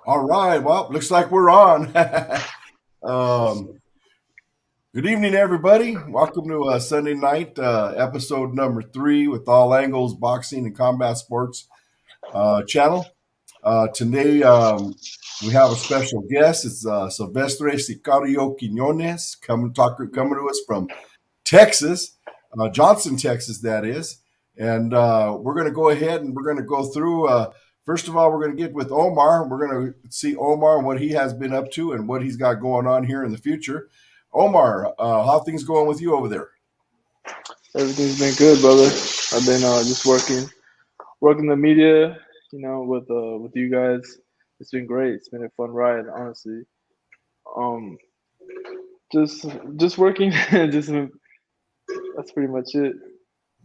All right. Well, looks like we're on. um, Good evening, everybody. Welcome to Sunday night, episode number 3 with All Angles Boxing and Combat Sports channel. Today, we have a special guest. It's Sylvestre Sicario Quinonez coming to us from Texas, Johnson, Texas, that is. And we're going to go ahead and we're going to go through. First of all, we're going to get with Omar. We're going to see Omar and what he has been up to and what he's got going on here in the future. Omar, how things going with you over there? Everything's been good, brother. I've been just working the media, with you guys. It's been great. It's been a fun ride, honestly. Um, just working. just That's pretty much it.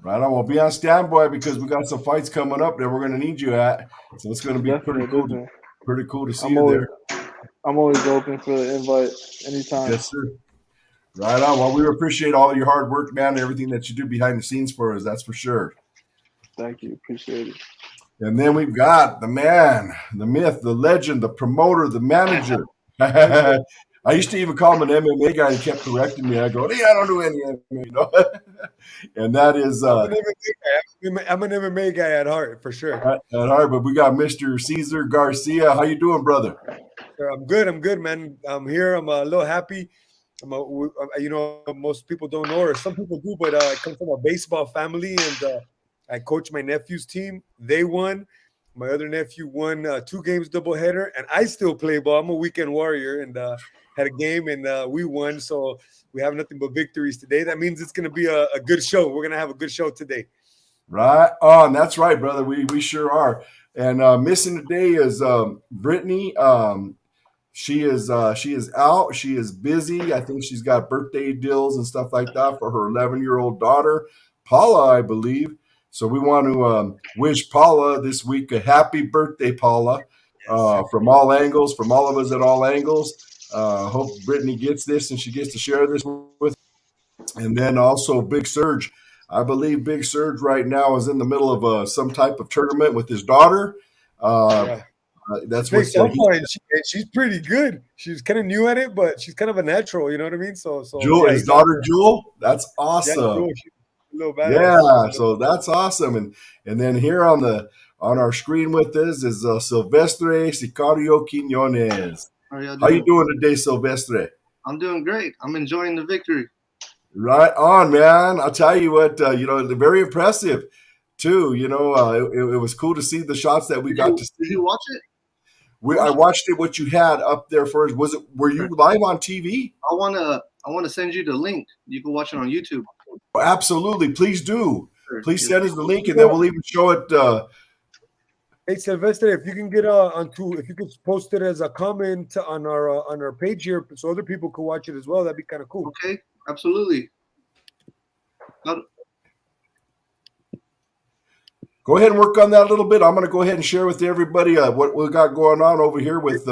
Right on. We'll be on standby because we got some fights coming up that we're going to need you at. So it's going to be Definitely, definitely. pretty cool to see I'm you always there. I'm always open for the invite anytime. Yes, sir. Right on. Well, we appreciate all of your hard work, man, and everything that you do behind the scenes for us. That's for sure. Thank you. Appreciate it. And then we've got the man, the myth, the legend, the promoter, the manager. I used to even call him an MMA guy. He kept correcting me. I go, "Hey, I don't do any MMA," And that is I'm an MMA guy at heart for sure. at heart. But we got Mr. Cesar Garcia. How you doing, brother? I'm good. I'm good, man. I'm here. I'm a little happy. Most people don't know, or some people do, but I come from a baseball family, and I coach my nephew's team. They won. My other nephew won 2 games doubleheader, and I still play ball. I'm a weekend warrior, and had a game, and we won. So we have nothing but victories today. That means it's going to be a good show. We're going to have a good show today. Right on. That's right, brother. We sure are. And missing today is Brittany. She is out. She is busy. I think she's got birthday deals and stuff like that for her 11-year-old daughter, Paula, I believe. So we want to wish Paula this week a happy birthday, Paula, from all angles, from all of us at all angles. Hope Brittany gets this and she gets to share this with. And then also Big Surge. I believe Big Surge right now is in the middle of some type of tournament with his daughter. That's what she's pretty good. She's kind of new at it, but she's kind of a natural. You know what I mean? So Jewel, yeah, his daughter Jewel. That's awesome. Yeah, so that's awesome. And then here on our screen with us is Sylvestre Sicario Quinonez. How you doing today, Sylvestre? I'm doing great. I'm enjoying the victory. Right on, man. I'll tell you what, they're very impressive too. It was cool to see the shots that we got to see. Did you watch it? I watched it. What you had up there first were you live on TV? I wanna send you the link. You can watch it on YouTube. Absolutely, please do. Sure. Please send us the link, and then we'll even show it. Hey Sylvester, if you can get if you could post it as a comment on our page here, so other people could watch it as well, that'd be kind of cool. Okay, absolutely. Go ahead and work on that a little bit. I'm going to go ahead and share with everybody what we got going on over here with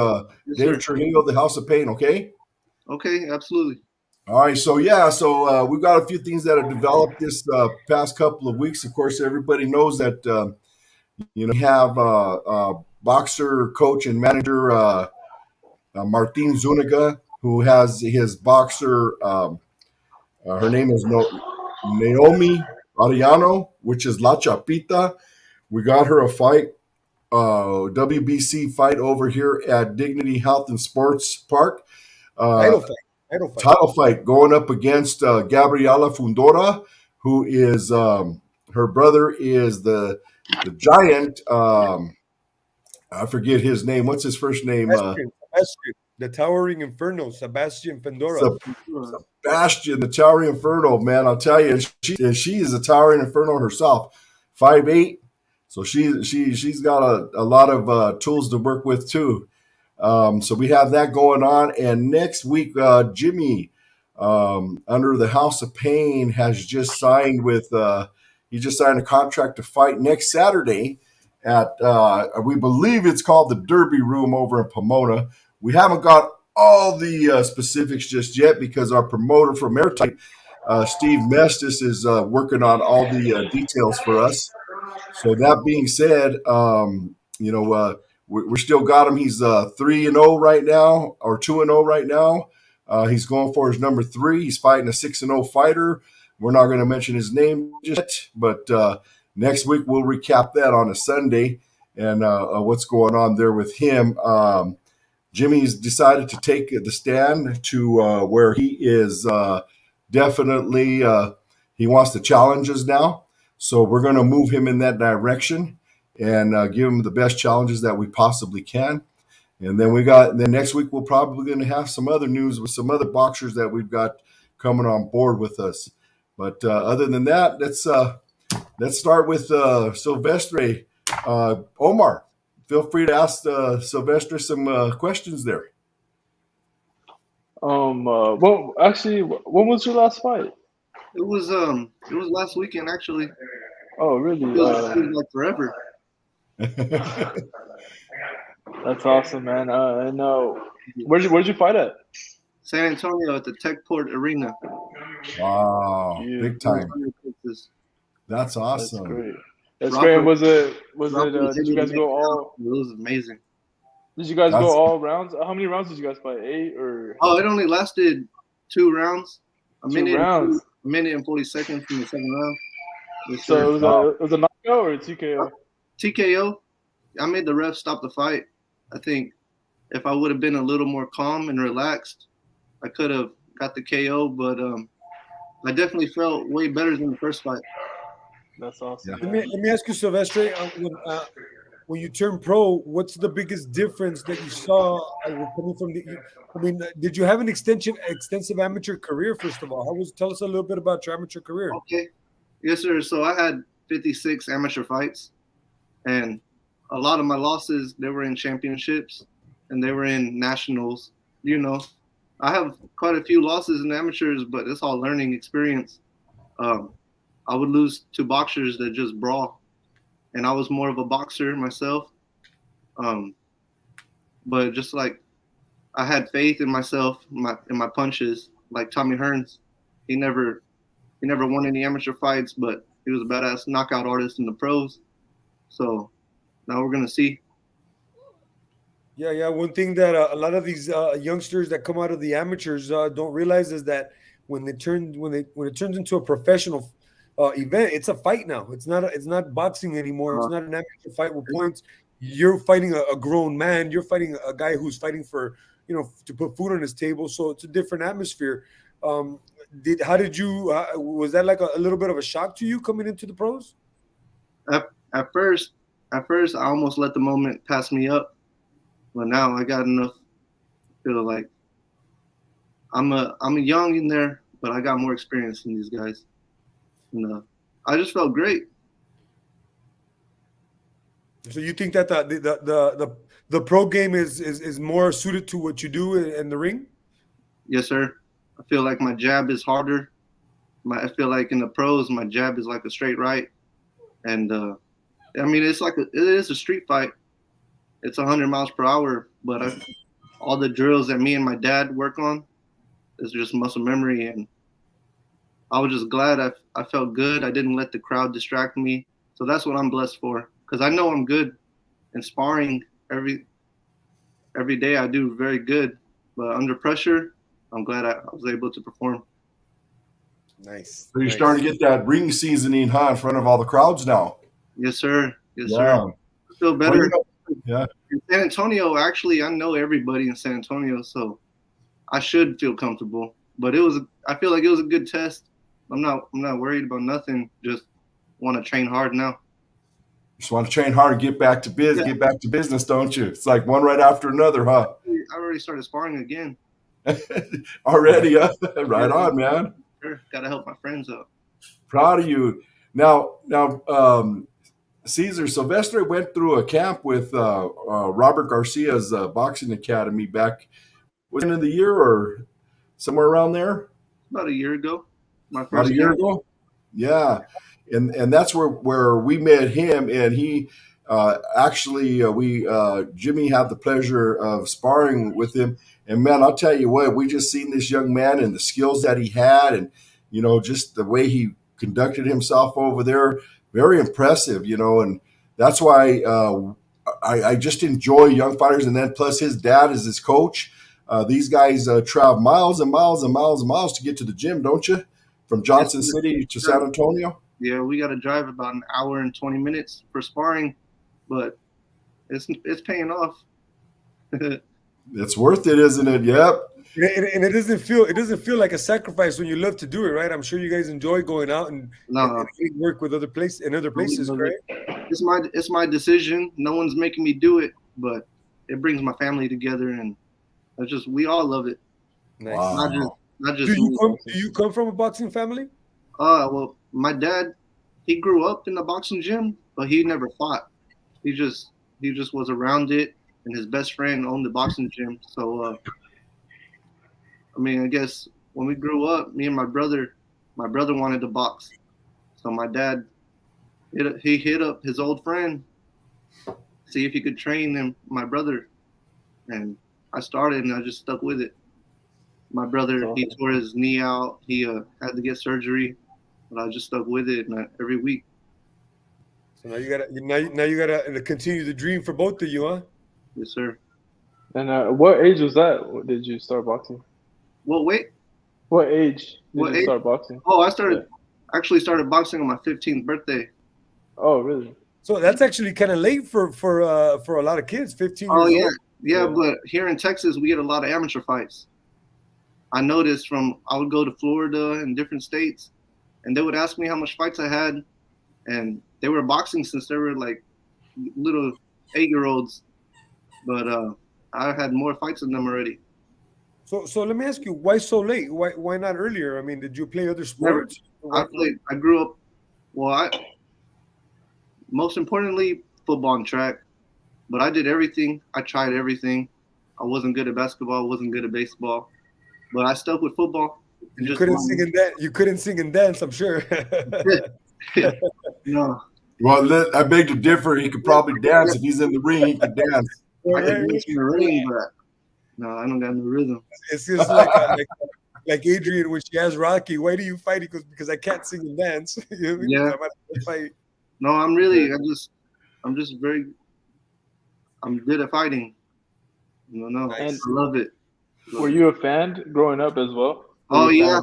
David Trujillo, the House of Pain. Okay. Okay, absolutely. All right, so we've got a few things that have developed this past couple of weeks. Of course, everybody knows that we have boxer coach and manager Martin Zuniga, who has his boxer. Her name is Naomi Arellano, which is La Chapita. We got her a fight, WBC fight over here at Dignity Health and Sports Park. Title fight going up against Gabriela Fundora, who is her brother is the giant. I forget his name. What's his first name? Sebastian, the Towering Inferno, Sebastian Fundora. Sebastian, the Towering Inferno, man. I'll tell you, she is a Towering Inferno herself, 5'8". So she's got a lot of tools to work with too. So we have that going on. And next week, Jimmy, under the House of Pain, has just signed he just signed a contract to fight next Saturday at, we believe it's called the Derby Room over in Pomona. We haven't got all the specifics just yet because our promoter from Airtight, Steve Mestis, is working on all the details for us. So that being said, we still got him. He's 3-0 right now, or 2-0 right now. He's going for his number 3. He's fighting a 6-0 fighter. We're not going to mention his name just yet, but next week we'll recap that on a Sunday and what's going on there with him. Jimmy's decided to take the stand to where he is definitely he wants the challenges now. So we're going to move him in that direction and give him the best challenges that we possibly can. And then next week we're probably going to have some other news with some other boxers that we've got coming on board with us. But other than that, let's start with Sylvestre. Omar, feel free to ask Sylvestre some questions there. Well, actually, when was your last fight? It was last weekend actually. Oh, really? It feels like forever. That's awesome, man. And where'd you fight at? San Antonio at the Techport Arena. Wow, Yeah. big time. Texas. That's That's awesome. great. That's Robert- great. Was it? Robert Did you guys go all? It was amazing. Did you guys That's- go all rounds? How many rounds did you guys fight? 8 or Oh, it only lasted 2 rounds. A 2 minute, rounds? a minute and 40 seconds from the second round. Yes, So sir. it was a knockout or a TKO? TKO. I made the ref stop the fight. I think if I would have been a little more calm and relaxed, I could have got the KO. But I definitely felt way better than the first fight. That's awesome. Yeah. Man. Let me ask you, Sylvestre, when you turn pro, what's the biggest difference that you saw coming from the? I mean, did you have an extensive amateur career? First of all, tell us a little bit about your amateur career. Okay. Yes, sir. So I had 56 amateur fights, and a lot of my losses, they were in championships and they were in nationals. You know, I have quite a few losses in amateurs, but it's all learning experience. I would lose to boxers that just brawl, and I was more of a boxer myself. But just like I had faith in myself, in my punches, like Tommy Hearns. He never won any amateur fights, but he was a badass knockout artist in the pros. So now we're gonna see. Yeah. One thing that a lot of these youngsters that come out of the amateurs don't realize is that when it turns into a professional event, it's a fight now. It's not boxing anymore. It's not an amateur fight with points. You're fighting a grown man. You're fighting a guy who's fighting for to put food on his table. So it's a different atmosphere. Was that like a little bit of a shock to you coming into the pros? At first, I almost let the moment pass me up, but now I got enough. Feel like I'm a young in there, but I got more experience than these guys. And I just felt great. So you think that the pro game is more suited to what you do in the ring? Yes, sir. I feel like my jab is harder. I feel like in the pros, my jab is like a straight right, and I mean it is a street fight. It's 100 miles per hour, but all the drills that me and my dad work on is just muscle memory, and I was just glad I felt good. I didn't let the crowd distract me, so that's what I'm blessed for. Because I know I'm good in sparring every day. I do very good, but under pressure, I'm glad I was able to perform. Nice. So you're starting to get that ring seasoning, in front of all the crowds now. Yes, sir. Yes, Yeah. sir. I feel better. Yeah. In San Antonio, actually, I know everybody in San Antonio, so I should feel comfortable. But I feel like it was a good test. I'm not worried about nothing. Just want to train hard now. Just want to train hard, get back to business, don't you? It's like one right after another, huh? I already started sparring again. Already, huh? Right on, man. Sure, gotta help my friends out. Proud of you. Now, Cesar Sylvestre went through a camp with Robert Garcia's boxing academy back was the end of the year or somewhere around there. About a year ago. About a year ago. Yeah, and that's where we met him, and he actually Jimmy had the pleasure of sparring with him, and man, I'll tell you what, we just seen this young man and the skills that he had, and just the way he conducted himself over there, very impressive, and that's why I just enjoy young fighters, and then plus his dad is his coach. These guys travel miles and miles and miles and miles to get to the gym, don't you? From Johnson City to San Antonio. Yeah, we got to drive about an hour and 20 minutes for sparring, but it's paying off. It's worth it, isn't it? Yep. And it doesn't feel like a sacrifice when you love to do it, right? I'm sure you guys enjoy going out and work with other places, correct? It's my decision. No one's making me do it, but it brings my family together, and we all love it. Nice. Wow. Not just do you come from a boxing family? Well, my dad, he grew up in the boxing gym, but he never fought. He just was around it, and his best friend owned the boxing gym. So, I mean, I guess when we grew up, me and my brother wanted to box. So my dad, he hit up his old friend, see if he could train him, my brother. And I started, and I just stuck with it. My brother, he tore his knee out. He had to get surgery, but I just stuck with it every week. So now you gotta continue the dream for both of you, huh? Yes, sir. And what age was that? Did you start boxing? Well, wait. What age did you start boxing? Oh, I actually started boxing on my 15th birthday. Oh, really? So that's actually kind of late for a lot of kids. 15 years old. Yeah, but here in Texas, we get a lot of amateur fights. I noticed I would go to Florida and different states, and they would ask me how much fights I had, and they were boxing since they were like little 8-year-olds, but I had more fights than them already. So let me ask you, why so late? Why not earlier? I mean, did you play other sports? I grew up. Well, most importantly, football and track, but I did everything. I tried everything. I wasn't good at basketball. I wasn't good at baseball. But I stuck with football. You couldn't sing and dance. You couldn't sing and dance, I'm sure. No. Well, I beg to differ. He could probably dance if he's in the ring. He could dance. I could dance in the ring, but no, I don't got no rhythm. It's just like Adrian when she asked Rocky, "Why do you fight?" He goes, "Because I can't sing and dance." You know what I mean? Yeah. I'm fight. No, I'm good at fighting. No, Nice. I love it. Were you a fan growing up as well? Oh, yeah.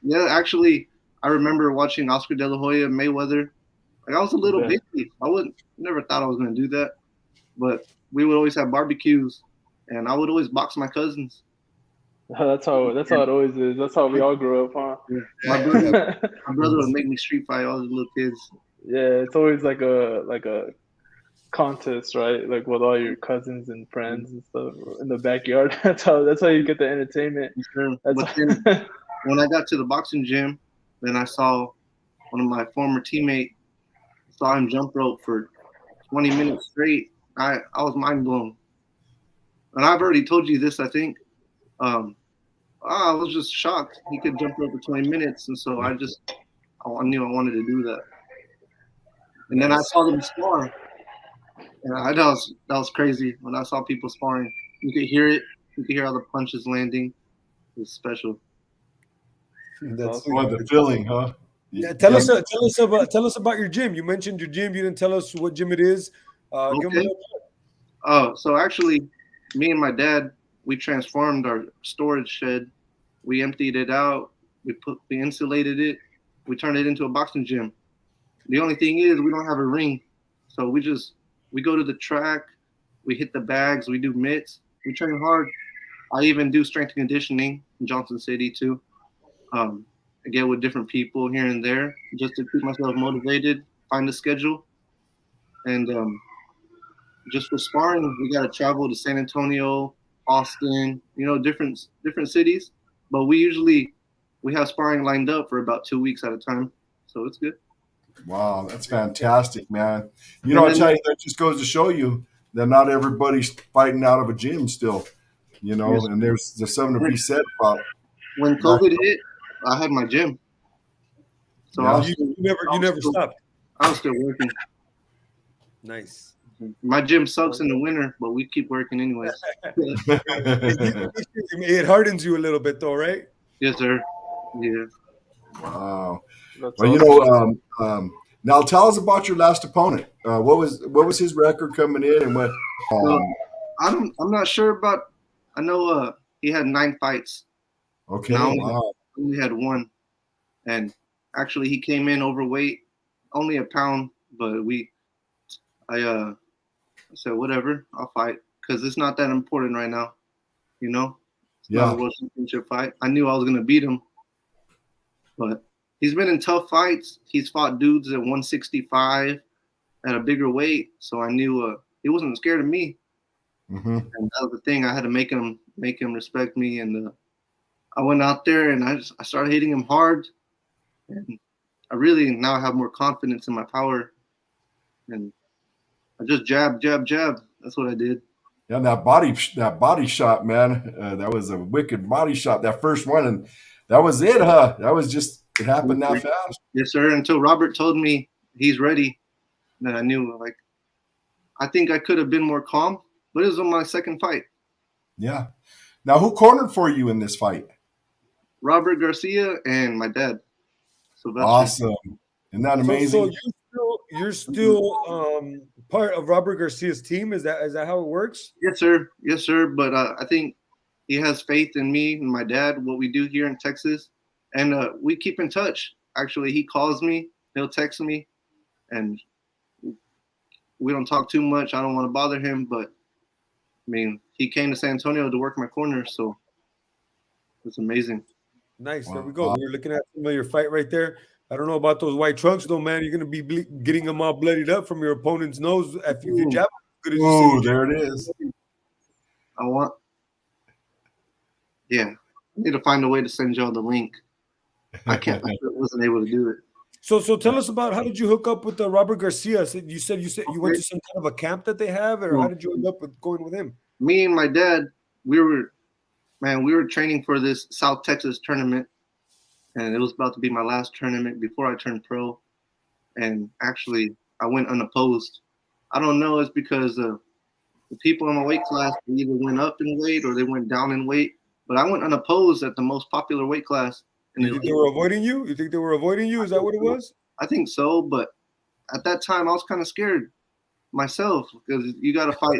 Yeah, actually, I remember watching Oscar De La Hoya, Mayweather. Like, I was a little baby. Never thought I was going to do that. But we would always have barbecues, and I would always box my cousins. That's how it always is. That's how we all grew up, huh? Yeah. My brother would make me street fight all the little kids. Yeah, it's always like a contest, right? Like with all your cousins and friends and stuff in the backyard. That's how you get the entertainment. Sure. But then when I got to the boxing gym, then I saw one of my former teammates, saw him jump rope for 20 minutes straight. I was mind blown. And I've already told you this, I think. I was just shocked. He could jump rope for 20 minutes, and so I knew I wanted to do that. And then I saw them spar. And that was crazy when I saw people sparring. You could hear it. You could hear all the punches landing. It was special. That's the feeling, huh? Yeah, tell us about your gym. You mentioned your gym. You didn't tell us what gym it is. Okay. Oh, so actually, me and my dad, we transformed our storage shed. We emptied it out. We insulated it. We turned it into a boxing gym. The only thing is we don't have a ring, so we go to the track. We hit the bags. We do mitts. We train hard. I even do strength and conditioning in Johnson City too. I get with different people here and there just to keep myself motivated, find a schedule. And just for sparring, we got to travel to San Antonio, Austin, different cities. But we have sparring lined up for about 2 weeks at a time. So it's good. Wow, that's fantastic, man. I'll tell you, that just goes to show you that not everybody's fighting out of a gym still, Yes. and there's something to be said about. When COVID hit, I had my gym. So you never stopped. I was still working. Nice. My gym sucks in the winter, but we keep working anyways. It hardens you a little bit though, right? Yes, sir. Yeah. Wow. That's Well, Now tell us about your last opponent. What was his record coming in, and what? So Um, I'm not sure about. I know he had 9 fights, and I okay, wow, only had one. And actually, he came in overweight, only a pound. But I said whatever, I'll fight because it's not that important right now. You know, it's not a yeah, world championship fight. I knew I was gonna beat him, but he's been in tough fights. He's fought dudes at 165 at a bigger weight, so I knew he wasn't scared of me. hmm And that was the thing. I had to make him respect me, and I went out there and I started hitting him hard, and I really now have more confidence in my power, and I just jab, jab, jab. That's what I did. yeah. That body shot, man. That was a wicked body shot. That first one, and that was it, huh? That was just it happened that fast. Yes, sir. Until Robert told me he's ready, then I knew. Like I think I could have been more calm, but it was on my second fight. Yeah. Now, who cornered for you in this fight? Robert Garcia and my dad, Sylvestre. Awesome. Isn't that So amazing? you're still part of Robert Garcia's team. Is that how it works? Yes, sir. Yes, sir. But I think he has faith in me and my dad, what we do here in Texas. And we keep in touch. Actually, he calls me, he'll text me, and we don't talk too much. I don't want to bother him, but I mean, he came to San Antonio to work my corner, so it's amazing. Nice. There we go. Wow. We were looking at some of your fight right there. I don't know about those white trunks though, man. You're gonna be getting them all bloodied up from your opponent's nose if you Ooh, jab as good as you say Ooh, you there it is. I want, yeah, I need to find a way to send y'all the link. I can't, I wasn't able to do it. So tell us about how did you hook up with Robert Garcia? You said you went Okay. to some kind of a camp that they have, or how So did you end up with going with him? me and my dad, we were, man, we were training for this South Texas tournament, and it was about to be my last tournament before I turned pro. And actually, I went unopposed. I don't know, it's because the people in my weight class they either went up in weight or they went down in weight. But I went unopposed at the most popular weight class. And You think they were avoiding you? You think they were avoiding you? Is that what it was? I think so, but at that time I was kind of scared myself because you got to fight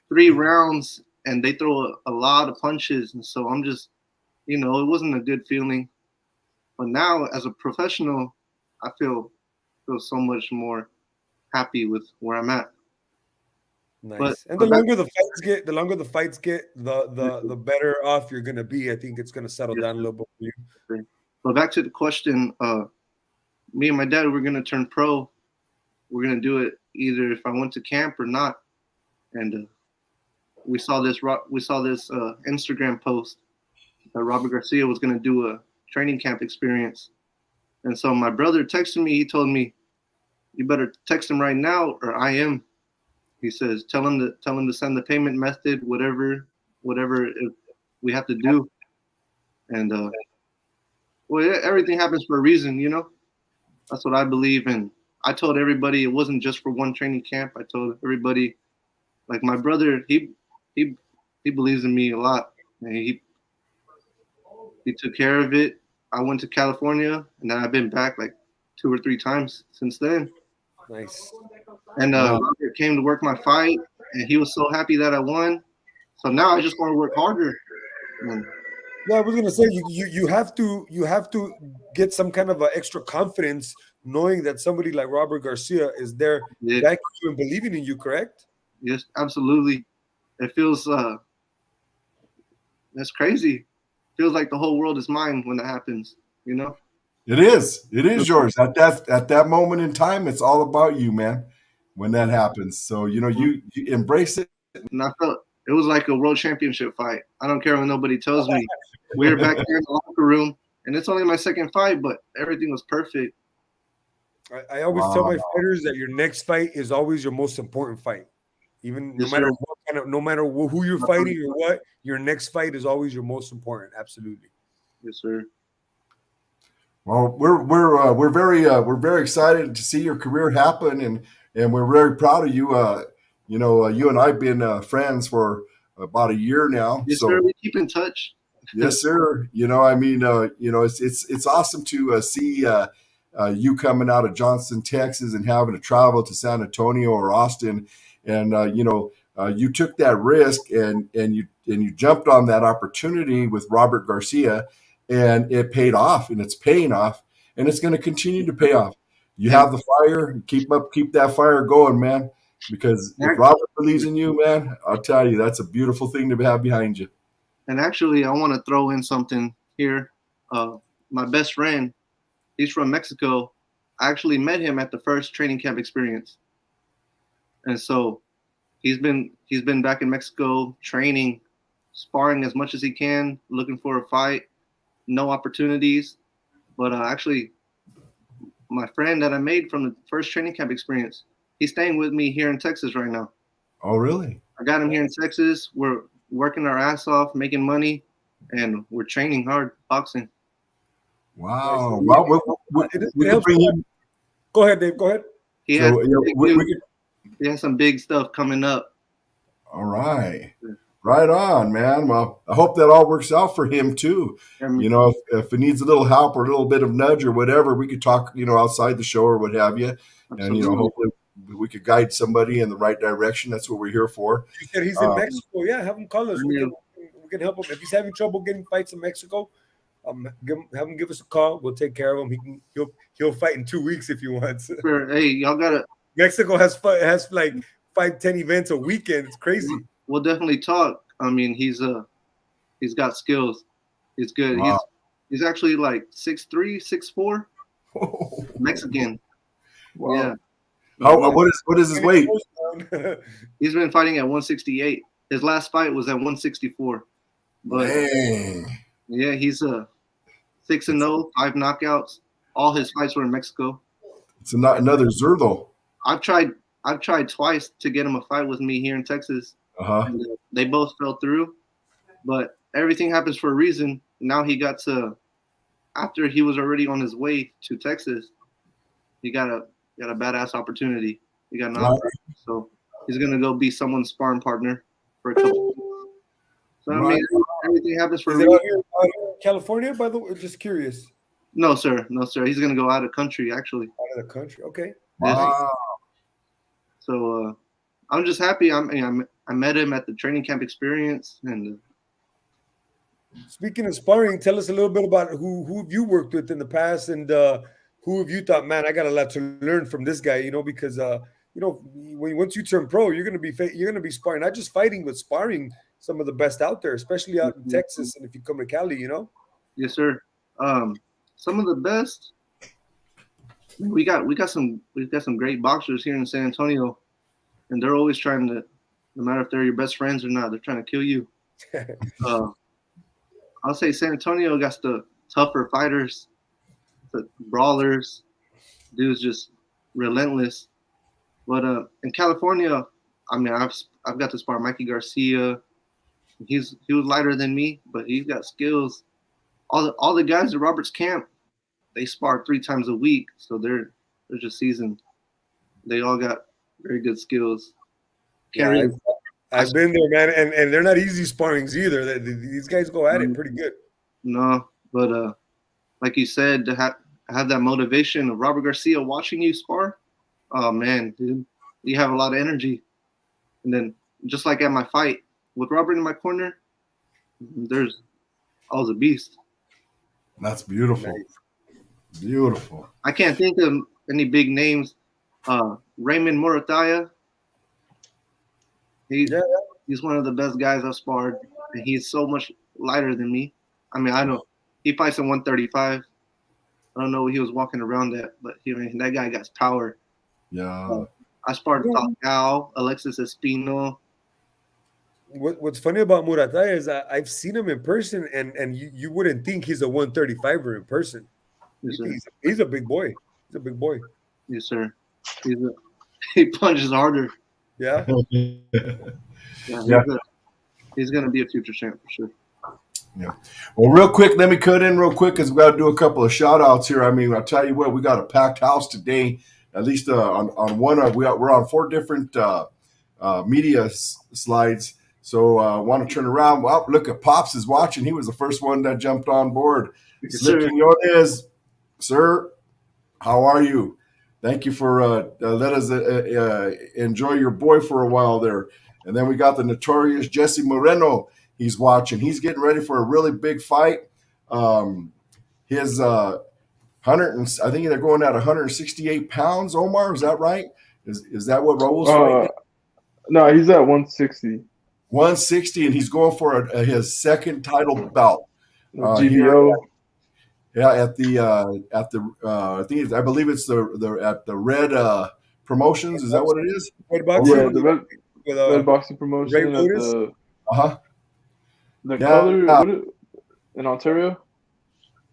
3 rounds and they throw a lot of punches, and so I'm just, it wasn't a good feeling. But now as a professional, I feel so much more happy with where I'm at. Nice. And the But back, longer the fights get, the better off you're gonna be. I think it's gonna settle down a little bit for you. but back to the question, me and my dad, we're gonna turn pro. We're gonna do it either if I went to camp or not. And we saw this Instagram post that Robert Garcia was gonna do a training camp experience. And so my brother texted me. He told me, "You better text him right now, or I am." He says, "Tell him to send the payment method, whatever we have to do." And well, everything happens for a reason. That's what I believe. And I told everybody it wasn't just for one training camp. I told everybody, like my brother, he believes in me a lot. And he took care of it. I went to California, and then I've been back like 2 or 3 times since then. Nice. And Wow. Robert came to work my fight, and he was so happy that I won. So now I just want to work harder. And Yeah, I was gonna say you have to get some kind of extra confidence knowing that somebody like Robert Garcia is there yeah, backing you and believing in you, correct? yes, absolutely. It feels that's crazy. Feels like the whole world is mine when that happens. It is. It is yours. At that moment in time, it's all about you, man. When that happens, so you embrace it. And I felt it was like a world championship fight. I don't care what nobody tells me. We were back there in the locker room, and it's only my second fight, but everything was perfect. I always tell my fighters that your next fight is always your most important fight. Even Yes, sir. no matter who you're fighting or what, your next fight is always your most important. Absolutely. Yes, sir. Well, we're very excited to see your career happen, and we're very proud of you. You and I've been friends for about a year now. Yes, sir. So We keep in touch. yes, sir. I mean, it's awesome to see you coming out of Johnston, Texas, and having to travel to San Antonio or Austin, and you took that risk and you jumped on that opportunity with Robert Garcia, and it paid off, and it's paying off, and it's going to continue to pay off. You have the fire, keep that fire going, man. Because if Robert believes in you, man, I'll tell you, that's a beautiful thing to have behind you. And actually, I want to throw in something here. My best friend, he's from Mexico. I actually met him at the first training camp experience. And so he's been back in Mexico training, sparring as much as he can, looking for a fight, no opportunities. But actually, my friend that I made from the first training camp experience, he's staying with me here in Texas right now. Oh, really? I got him here in Texas. We're working our ass off, making money, and we're training hard boxing. Wow. Well, we can bring him. Go ahead, Dave. Go ahead. He has some big stuff coming up. All right. Right on, man. Well, I hope that all works out for him too. If it needs a little help or a little bit of nudge or whatever, we could talk, outside the show or what have you. Absolutely. And, hopefully we could guide somebody in the right direction. That's what we're here for. You said he's in Mexico. Yeah, have him call us. We can help him. If he's having trouble getting fights in Mexico, have him give us a call. We'll take care of him. He'll fight in 2 weeks if he wants. Sure. Hey, y'all gotta. Mexico has like 5-10 events a weekend. It's crazy. We'll definitely talk. I mean, he's got skills. He's good. Wow. He's actually like 6'3", 6'4", Mexican. Wow. Yeah. What is his weight? He's been fighting at 168. His last fight was at 164. But Dang. yeah, he's 6-0, 5 knockouts. All his fights were in Mexico. It's another Zurdo. I've tried twice to get him a fight with me here in Texas. And, they both fell through, but everything happens for a reason. Now he got to, after he was already on his way to Texas, he got a badass opportunity. He got an offer, so he's gonna go be someone's sparring partner for a couple of weeks. So I mean, everything happens for a reason. Out here in California, by the way? Just curious. No, sir. He's gonna go out of country, actually. Out of the country. Okay. Wow. So I'm just happy. I met him at the training camp experience. And speaking of sparring, tell us a little bit about who have you worked with in the past, and who have you thought, man, I got a lot to learn from this guy, because once you turn pro, you're gonna be sparring, not just fighting, but sparring some of the best out there, especially out in Texas, and if you come to Cali, Yes, sir. Some of the best. We got some great boxers here in San Antonio, and they're always trying to, no matter if they're your best friends or not, they're trying to kill you. I'll say San Antonio got the tougher fighters, the brawlers, dudes just relentless. But in California, I mean, I've got to spar Mikey Garcia. He was lighter than me, but he's got skills. All the guys at Robert's camp, they spar 3 times a week, so they're just seasoned. They all got very good skills. Yeah, I've been there, man, and they're not easy sparrings either. These guys go at it pretty good. No, but like you said, to have that motivation of Robert Garcia watching you spar, oh man, dude, you have a lot of energy. And then just like at my fight with Robert in my corner, I was a beast. That's beautiful. Nice. Beautiful. I can't think of any big names. Raymond Morataya. He's one of the best guys I've sparred, and he's so much lighter than me. I mean, I know he fights at 135. I don't know what he was walking around at, but that guy got power. Yeah. I sparred Falcao, Alexis Espino. What's funny about Murataya is I've seen him in person, and you wouldn't think he's a 135er in person. Yes, he's a big boy. He's a big boy. Yes, sir. He punches harder. Yeah. He's gonna be a future champ for sure. Yeah. Well, real quick, let me cut in real quick because we got to do a couple of shout outs here. I mean, I'll tell you what, we got a packed house today. At least on one of we're on 4 different media slides. So I want to turn around. Well, look at Pops is watching. He was the first one that jumped on board. Yes, Quinonez, sir. How are you? Thank you for let us enjoy your boy for a while there. And then we got the notorious Jesse Moreno. He's watching. He's getting ready for a really big fight. Um, his 100 and I think they're going at 168 pounds. Omar, is that right? Is that what Raul's fighting Uh, at? no, he's at 160. 160, and he's going for his second title bout The here. GBO. Yeah, I think I believe it's the at the Red Promotions. Is that what it is? Red Over boxing Yeah, in the with red boxing Ray promotion at Otis. uh-huh. the color. Yeah, In Ontario?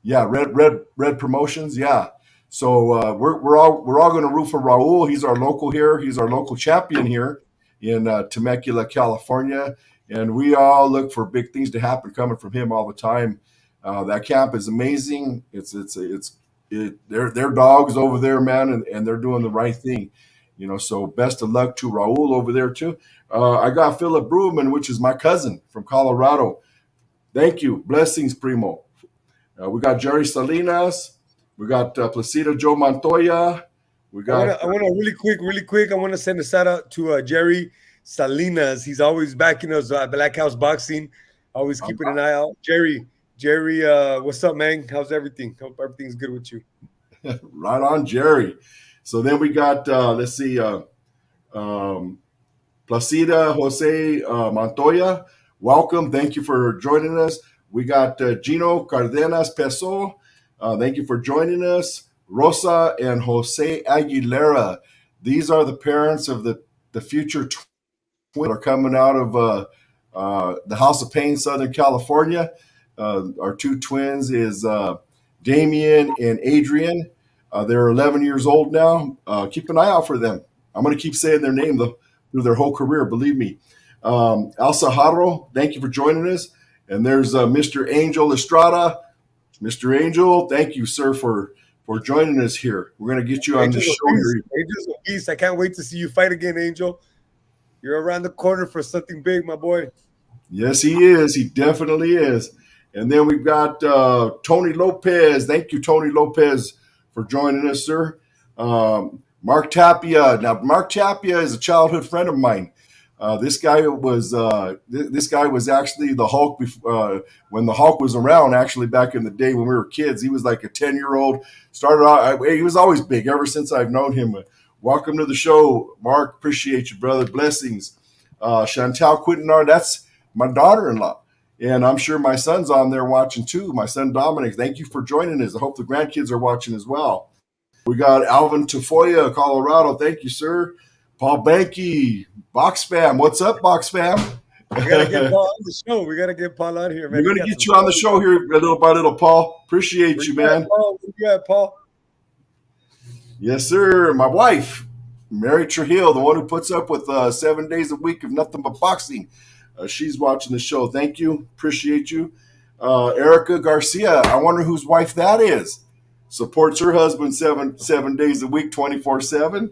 yeah, Red Promotions. Yeah. So we're all going to root for Raul. He's our local here. He's our local champion here in Temecula, California, and we all look for big things to happen coming from him all the time. That camp is amazing. They're dogs over there, man, and they're doing the right thing. So best of luck to Raul over there too. I got Philip Bruman, which is my cousin from Colorado. Thank you. Blessings, Primo. We got Jerry Salinas. We got Placido Joe Montoya. We got I wanna really quick. I want to send a shout out to Jerry Salinas. He's always backing us at Black House Boxing. Always keeping an eye out. Jerry, what's up, man? How's everything? Hope everything's good with you. right on, Jerry. So then we got let's see, um, Placida Jose Montoya. Welcome. Thank you for joining us. We got Gino Cardenas Peso. Thank you for joining us. Rosa and Jose Aguilera. These are the parents of the future twins that are coming out of the House of Pain, Southern California. Our two twins is Damien and Adrian. They're 11 years old now. Keep an eye out for them. I'm going to keep saying their name through their whole career, believe me. Al Saharo, thank you for joining us. And there's Mr. Angel Estrada. Mr. Angel, thank you, sir, for joining us here. We're going to get you on the show here. Angel's a beast. I can't wait to see you fight again, Angel. You're around the corner for something big, my boy. Yes, he is. He definitely is. And then we've got Tony Lopez. Thank you, Tony Lopez, for joining us, sir. Mark Tapia. Now, Mark Tapia is a childhood friend of mine. This guy was actually the Hulk when the Hulk was around. Actually, back in the day when we were kids, he was like a 10-year-old. Started out. He was always big ever since I've known him. Welcome to the show, Mark. Appreciate you, brother. Blessings. Chantal Quinonez. That's my daughter-in-law. And I'm sure my son's on there watching too. My son Dominic, thank you for joining us. I hope the grandkids are watching as well. We got Alvin Tafoya, Colorado. Thank you, sir. Paul Banky, Box Fam. What's up, Box Fam? We gotta get Paul on the show. We gotta get Paul on here, man. We're going to get you on the show here little by little, Paul. Appreciate you, man. Where you at, Paul? Yes, sir. My wife, Mary Trujillo, the one who puts up with 7 days a week of nothing but boxing. She's watching the show. Thank you. Appreciate you. Erica Garcia. I wonder whose wife that is. Supports her husband seven days a week, 24/7.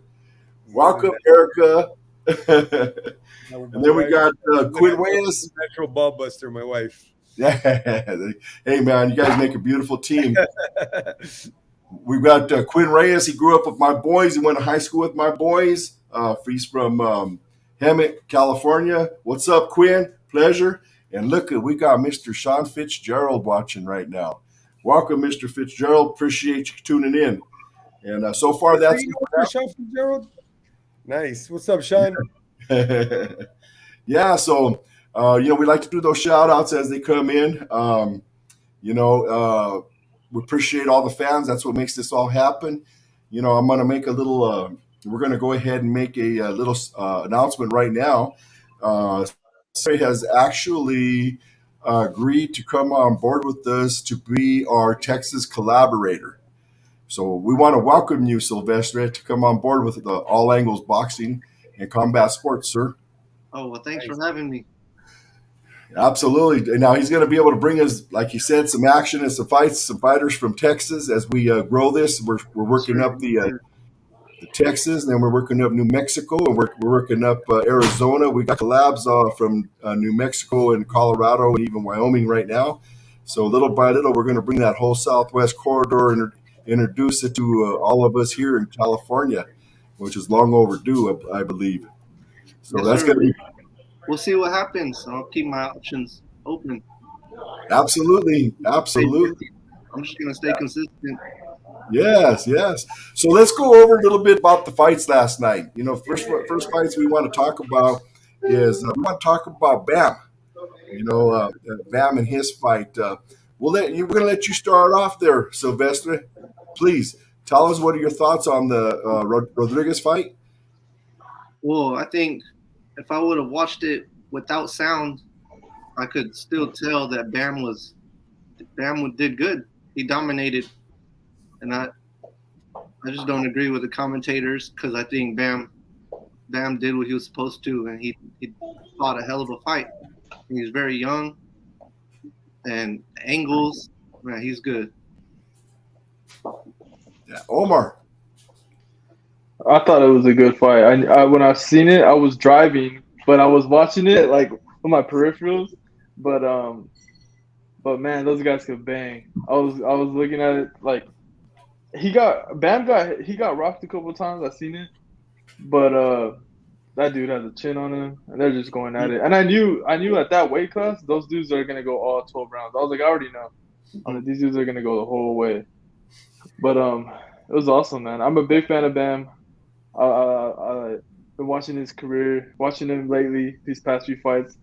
Welcome, Erica. And then we got Quinonez. Natural ball buster, my wife. Hey, man, you guys make a beautiful team. We've got Quinn Reyes. He grew up with my boys. He went to high school with my boys. He's from Hemet, California. What's up, Quinn? Pleasure. And look, we got Mr. Sean Fitzgerald watching right now. Welcome, Mr. Fitzgerald. Appreciate you tuning in. And so far, that's Sean Fitzgerald. Nice. What's up, Sean? Yeah. So, we like to do those shout outs as they come in. We appreciate all the fans. That's what makes this all happen. I'm going to make a little, we're going to go ahead and make a little announcement right now. Sarah has actually agreed to come on board with us to be our Texas collaborator. So we want to welcome you, Sylvestre, to come on board with the All Angles Boxing and Combat Sports, sir. Oh, well, thanks for having me. Absolutely. Now he's going to be able to bring us, like he said, some action and some fights, some fighters from Texas as we grow this. We're working up the Texas, and then we're working up New Mexico, and we're working up Arizona. We got collabs from New Mexico and Colorado and even Wyoming right now. So little by little, we're going to bring that whole Southwest corridor introduce it to all of us here in California, which is long overdue, I believe. So Yes, that's sir. going to be We'll see what happens. I'll keep my options open. absolutely, Stay absolutely. busy. I'm just gonna stay consistent. Yes, yes. So let's go over a little bit about the fights last night. First fights we want to talk about is we want to talk about Bam. Bam and his fight. We're going to let you start off there, Sylvestre. Please tell us what are your thoughts on the Rodriguez fight. Well, I think if I would have watched it without sound, I could still tell that Bam did good. He dominated, and I just don't agree with the commentators because I think Bam did what he was supposed to, and he fought a hell of a fight. He's very young, and angles, man, he's good. Yeah, Omar. I thought it was a good fight. When I seen it, I was driving, but I was watching it like with my peripherals. But man, those guys could bang. I was looking at it like he got rocked a couple of times. I seen it, but that dude has a chin on him, and they're just going at it. And I knew at that weight class, those dudes are gonna go all 12 rounds. I was like, I already know. I mean, these dudes are gonna go the whole way. But it was awesome, man. I'm a big fan of Bam. I've been watching his career, watching him lately, these past few fights,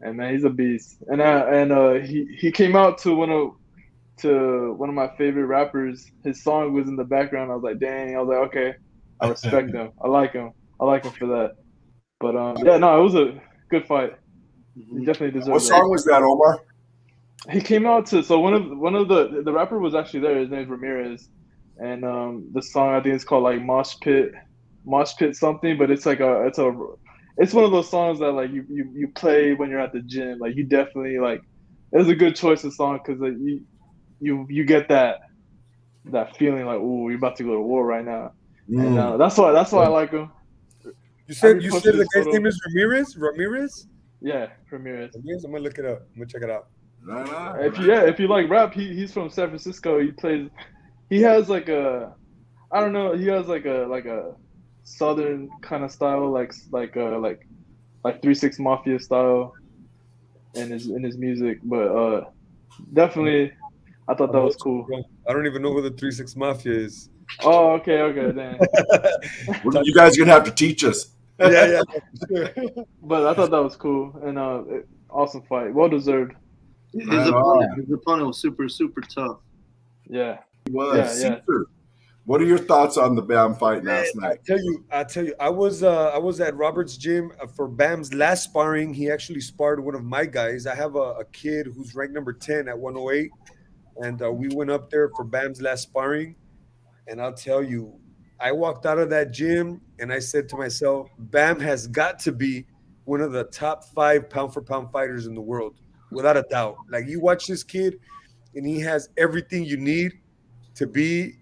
and man, he's a beast. And he came out to one of my favorite rappers. His song was in the background. I was like, dang. I was like, okay, I respect him. I like him. I like him for that. But yeah, no, it was a good fight. He definitely What deserved song it. was that, Omar? He came out to so one of the rapper was actually there. His name's Ramirez, and the song I think it's called like Mosh Pit something. But it's one of those songs that like you play when you're at the gym. Like you definitely like it was a good choice of song because like, you get that feeling like ooh you're about to go to war right now, and that's why I like him. You I said reposted the his guy's photo. name is Ramirez. Ramirez. Yeah, Ramirez. Ramirez. I'm gonna look it up. I'm gonna check it out. Right on. If you like rap, he's from San Francisco. He has like a I don't know. He has like a southern kind of style, like 3 6 Mafia style in his music. But definitely, I thought that was cool. I don't even know who the 3-6 Mafia is. Oh, okay, then. You guys are going to have to teach us. Yeah. But I thought that was cool and awesome fight, well deserved. His opponent was super super tough. Yeah, He was. Yeah. Caesar, what are your thoughts on the Bam fight last night? I tell you, I was at Robert's gym for Bam's last sparring. He actually sparred one of my guys. I have a kid who's ranked number 10 at 108, and we went up there for Bam's last sparring. And I'll tell you, I walked out of that gym and I said to myself, Bam has got to be one of the top 5 pound for pound fighters in the world, without a doubt. Like you watch this kid, and he has everything you need to be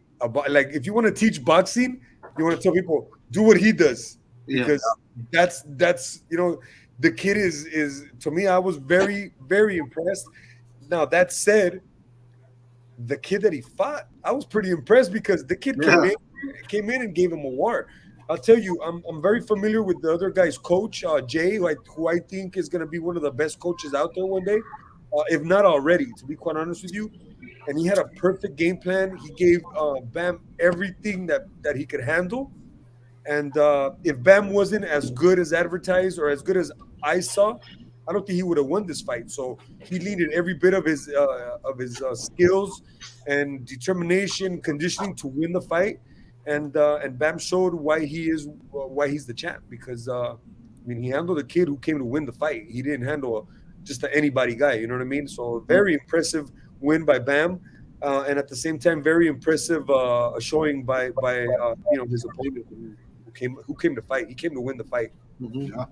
like if you want to teach boxing, you want to tell people do what he does because that's the kid is to me. I was very very impressed. Now that said, the kid that he fought, I was pretty impressed because the kid came in and gave him a war. I'll tell you, I'm very familiar with the other guy's coach, Jay, who I think is going to be one of the best coaches out there one day, if not already, to be quite honest with you. And he had a perfect game plan. He gave Bam everything that he could handle. And if Bam wasn't as good as advertised or as good as I saw, I don't think he would have won this fight. So he needed every bit of his skills and determination, conditioning to win the fight. And Bam showed why he's the champ because he handled a kid who came to win the fight. He didn't handle just anybody guy. You know what I mean? So very impressive win by Bam, and at the same time very impressive showing by his opponent who came to fight. He came to win the fight. Yeah.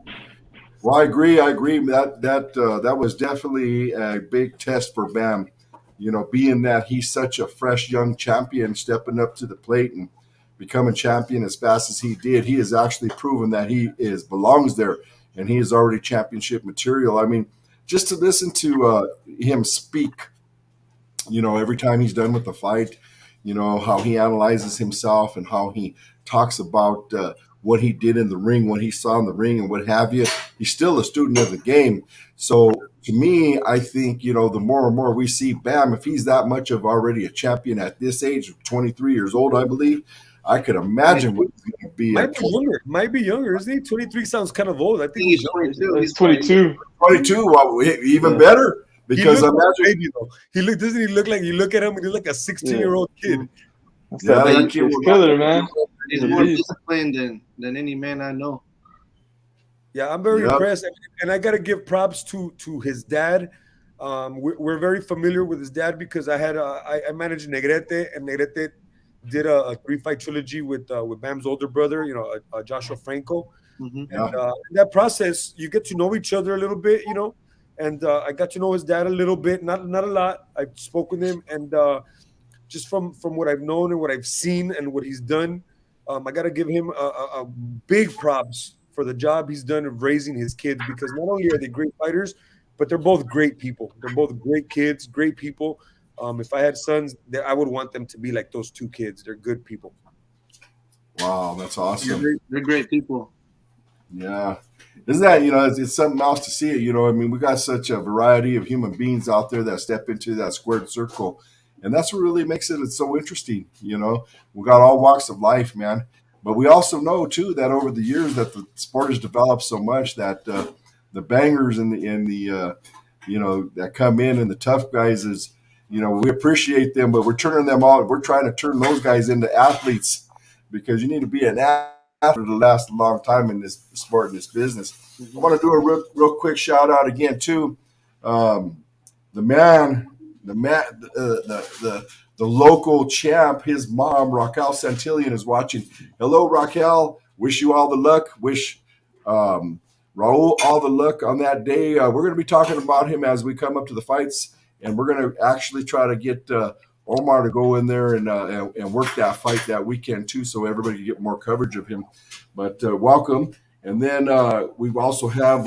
Well, I agree. That was definitely a big test for Bam. Being that he's such a fresh young champion, stepping up to the plate and becoming champion as fast as he did, he has actually proven that he belongs there, and he is already championship material. I mean, just to listen to him speak, every time he's done with the fight, how he analyzes himself and how he talks about what he did in the ring, what he saw in the ring, and what have you. He's still a student of the game. So to me, I think, the more and more we see Bam, if he's that much of already a champion at this age of 23 years old, I believe, I could imagine what he's going to be Might at be younger. Might be younger, isn't he? 23 sounds kind of old. I think He's he's 22. He's 22. 22. Well, even better, He because looks like a imagine. baby though. Doesn't he look like, you look at him and he's like a 16-year-old kid. That's Yeah, that that baby kid face will- killer, man. He's He's a more beast. disciplined than any man I know. Yeah, I'm very Yep. impressed, and I got to give props to his dad. We're very familiar with his dad because I managed Negrete, and Negrete did a 3-fight trilogy with Bam's older brother, Joshua Franco. Mhm. Yeah. And in that process, you get to know each other a little bit, and I got to know his dad a little bit, not a lot. I spoke with him, and just from what I've known and what I've seen and what he's done, I got to give him a big props for the job he's done of raising his kids, because not only are they great fighters, but they're both great people. They're both great kids, great people. If I had sons, I would want them to be like those two kids. They're good people. Wow, that's Yeah, awesome. they're great people. Yeah. Isn't that, it's something else to see it. I mean, we got such a variety of human beings out there that step into that squared circle. And that's what really makes it so interesting. We got all walks of life, man. But we also know, too, that over the years that the sport has developed so much that the bangers and the that come in and the tough guys is, we appreciate them, but we're turning them all. We're trying to turn those guys into athletes, because you need to be an athlete to last a long time in this sport, in this business. I want to do a real quick shout out again to the man, the local champ. His mom, Raquel Santillan, is watching. Hello, Raquel. Wish you all the luck. Wish Raul all the luck on that day. We're going to be talking about him as we come up to the fights, and we're going to actually try to get Omar to go in there and work that fight that weekend too, so everybody can get more coverage of him. But welcome. And then we also have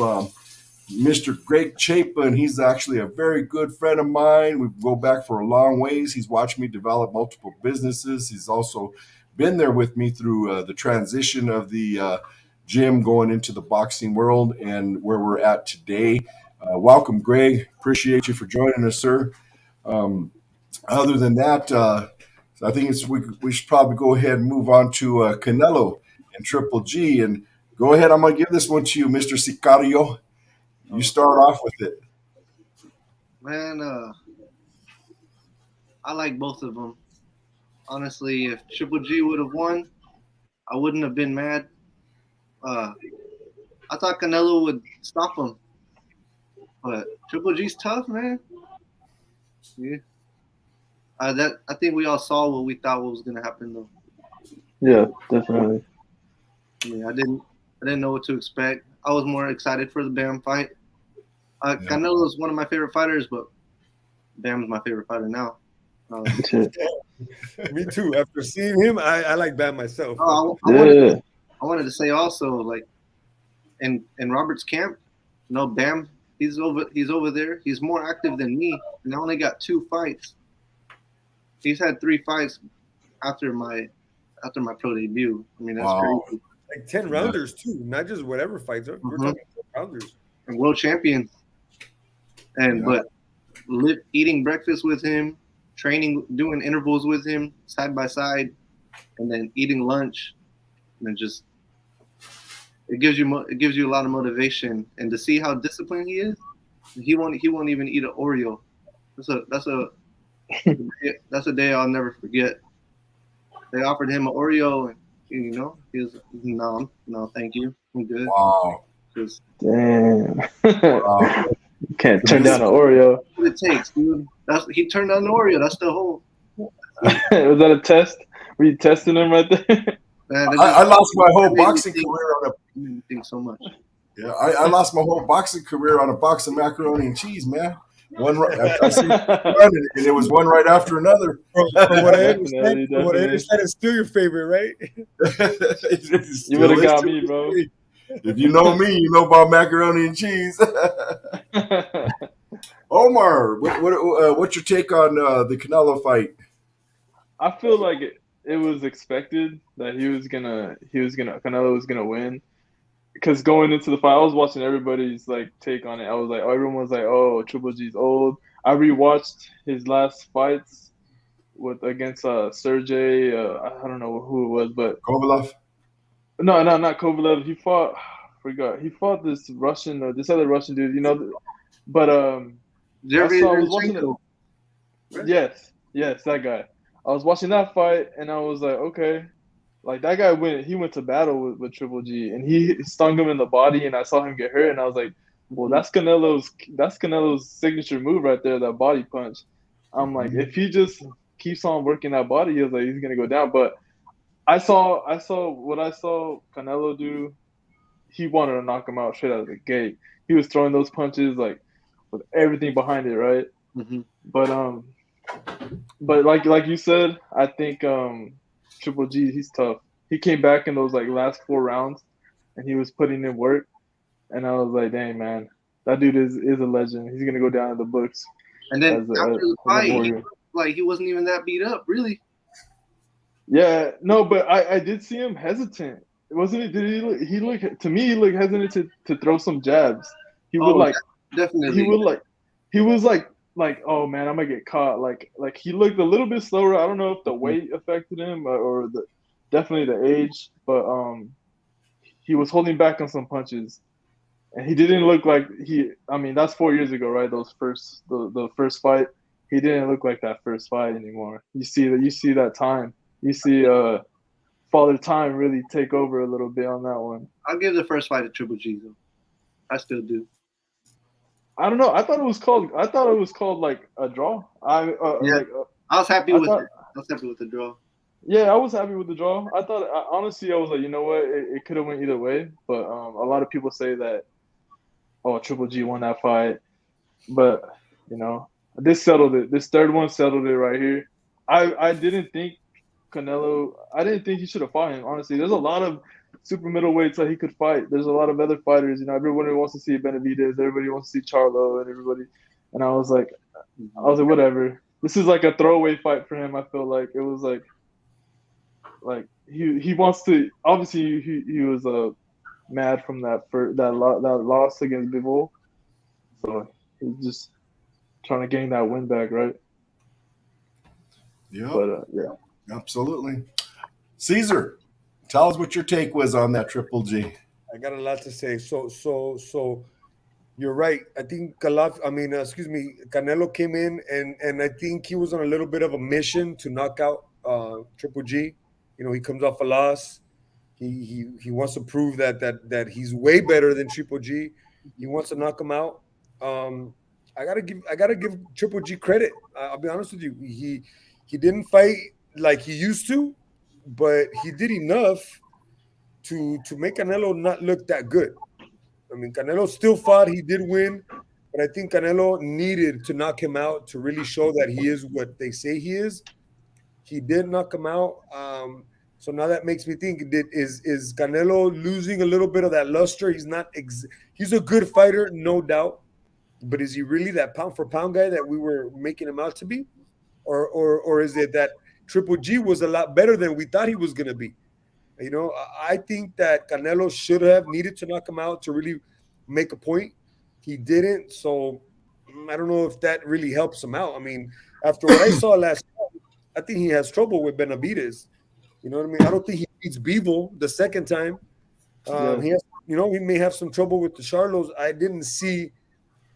Mr. Greg Chapin. He's actually a very good friend of mine. We go back for a long ways. He's watched me develop multiple businesses. He's also been there with me through the transition of the gym going into the boxing world and where we're at today. Welcome, Greg. Appreciate you for joining us, sir. Other than that, I think we should probably go ahead and move on to Canelo and Triple G. And go ahead. I'm going to give this one to you, Mr. Sicario. You start off with it. Man, I like both of them. Honestly, if Triple G would have won, I wouldn't have been mad. I thought Canelo would stop him, but Triple G's tough, man. Yeah. I think we all saw what we thought was gonna happen, though. Yeah, definitely. I didn't know what to expect. I was more excited for the Bam fight. Canelo is one of my favorite fighters, but Bam's my favorite fighter now. Me too. After seeing him, I like Bam myself. I wanted to say also, like, in Robert's camp, Bam, he's over there. He's more active than me, and I only got 2 fights. He's had 3 fights after my pro debut. I mean, that's crazy. Like 10 rounders too, not just whatever fights. We're talking 10 rounders. And world champion. But eating breakfast with him, training, doing intervals with him side by side, and then eating lunch, and just it gives you a lot of motivation. And to see how disciplined he is, he won't even eat an Oreo. That's a day I'll never forget. They offered him an Oreo, and he was no, thank you, I'm good. Wow. Damn. Wow. You can't turn down an Oreo. That's what it takes, dude. He turned down the Oreo. That's the whole. Was that a test? Were you testing him right there? Man, I lost my whole boxing career on I think so much. Yeah, I lost my whole boxing career on a box of macaroni and cheese, man. I see and it was one right after another. From what I Definitely. understand, it's still your favorite, right? You would have got me, bro. If you know me, you know about macaroni and cheese. Omar, what's your take on the Canelo fight? I feel like it was expected that Canelo was gonna win. Because going into the fight, I was watching everybody's like take on it. I was like, oh, everyone was like, oh, Triple G's old. I rewatched his last fights with against Sergey. I don't know who it was, but Kovalev. no, not Kovalev. He fought. Forgot. He fought this Russian or this other Russian dude. You know, but Jeremy I was watching it. Lomachenko, right? Yes, that guy. I was watching that fight, and I was like, okay, like that guy went. He went to battle with Triple G, and he stung him in the body, and I saw him get hurt, and I was like, well, that's Canelo's signature move right there, that body punch. I'm like, if he just keeps on working that body, he was like, he's gonna go down. But I saw Canelo do. He wanted to knock him out straight out of the gate. He was throwing those punches like with everything behind it, right? Mm-hmm. But like you said, I think Triple G, he's tough. He came back in those like last 4 rounds, and he was putting in work. And I was like, dang man, that dude is a legend. He's gonna go down in the books And then as after the a fight, warrior. he wasn't even that beat up, really. Yeah, no, but I did see him hesitant. Wasn't it? Did he look to me? He looked hesitant to throw some jabs. He would Oh, like definitely. he would like he was like oh man, I'm gonna get caught. Like he looked a little bit slower. I don't know if the weight affected him or the definitely the age, but he was holding back on some punches, and he didn't look like he. I mean, that's 4 years ago, right? The first fight, he didn't look like that first fight anymore. You see that time. You see Father Time really take over a little bit on that one. I'll give the first fight to Triple G though. I still do. I don't know. I thought it was called like a draw. Yeah. I was happy with it. I was happy with the draw. Yeah, I was happy with the draw. I thought honestly, I was like, you know what, it could have went either way. But a lot of people say that, oh, Triple G won that fight, but you know, this settled it. This third one settled it right here. I didn't think Canelo. I didn't think he should have fought him. Honestly, there's a lot of super middleweights that he could fight. There's a lot of other fighters. You know, everybody wants to see Benavidez. Everybody wants to see Charlo, and everybody. And I was like, whatever. This is like a throwaway fight for him. I feel like it was like he wants to. Obviously, he was mad from that loss against Bivol, so he's just trying to gain that win back, right? Yeah. But yeah. Absolutely. Caesar, tell us what your take was on that Triple G. I got a lot to say. So you're right. I think Canelo came in and I think he was on a little bit of a mission to knock out Triple G. You know, he comes off a loss. He wants to prove that he's way better than Triple G. He wants to knock him out. I gotta give Triple G credit. I'll be honest with you. He didn't fight like he used to, but he did enough to make Canelo not look that good. I mean, Canelo still fought. He did win, but I think Canelo needed to knock him out to really show that he is what they say he is. He did knock him out. So now that makes me think: is Canelo losing a little bit of that luster? He's a good fighter, no doubt, but is he really that pound for pound guy that we were making him out to be, or is it that Triple G was a lot better than we thought he was going to be? You know, I think that Canelo should have needed to knock him out to really make a point. He didn't, so I don't know if that really helps him out. I mean, after what I saw last time, I think he has trouble with Benavidez. You know what I mean? I don't think he beats Bivol the second time. He has, he may have some trouble with the Charlos. I didn't see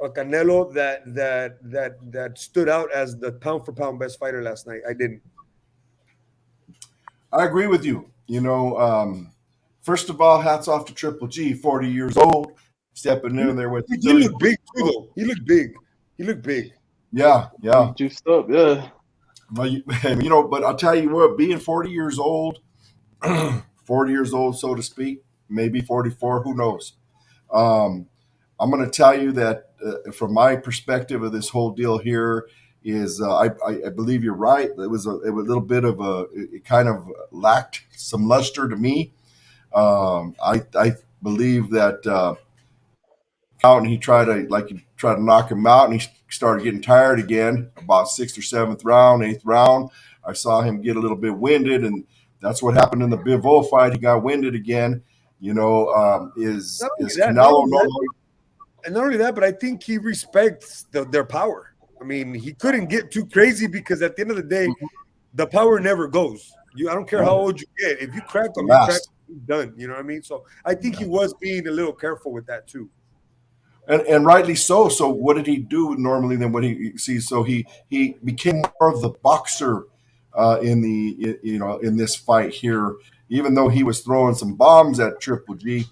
a Canelo that stood out as the pound for pound best fighter last night. I didn't. I agree with you. First of all, hats off to Triple G, 40 years old, stepping in there with. He looked big too, though. He looked big. Yeah. Juiced up, yeah. But I'll tell you what, being 40 years old, 40 years old, so to speak, maybe 44, who knows? I'm going to tell you that from my perspective of this whole deal here is I believe you're right. It was a little bit of it kind of lacked some luster to me. I believe that out and he tried to knock him out, and he started getting tired again about 6th or 7th round, 8th round. I saw him get a little bit winded, and that's what happened in the Bivol fight. He got winded again. Is Canelo no longer? And not only that, but I think he respects their power. I mean, he couldn't get too crazy because at the end of the day, the power never goes. I don't care how old you get. If you crack them, you crack them, done. You know what I mean? So I think he was being a little careful with that too. And rightly so. So what did he do normally than what he sees? So he became more of the boxer in this fight here. Even though he was throwing some bombs at Triple G,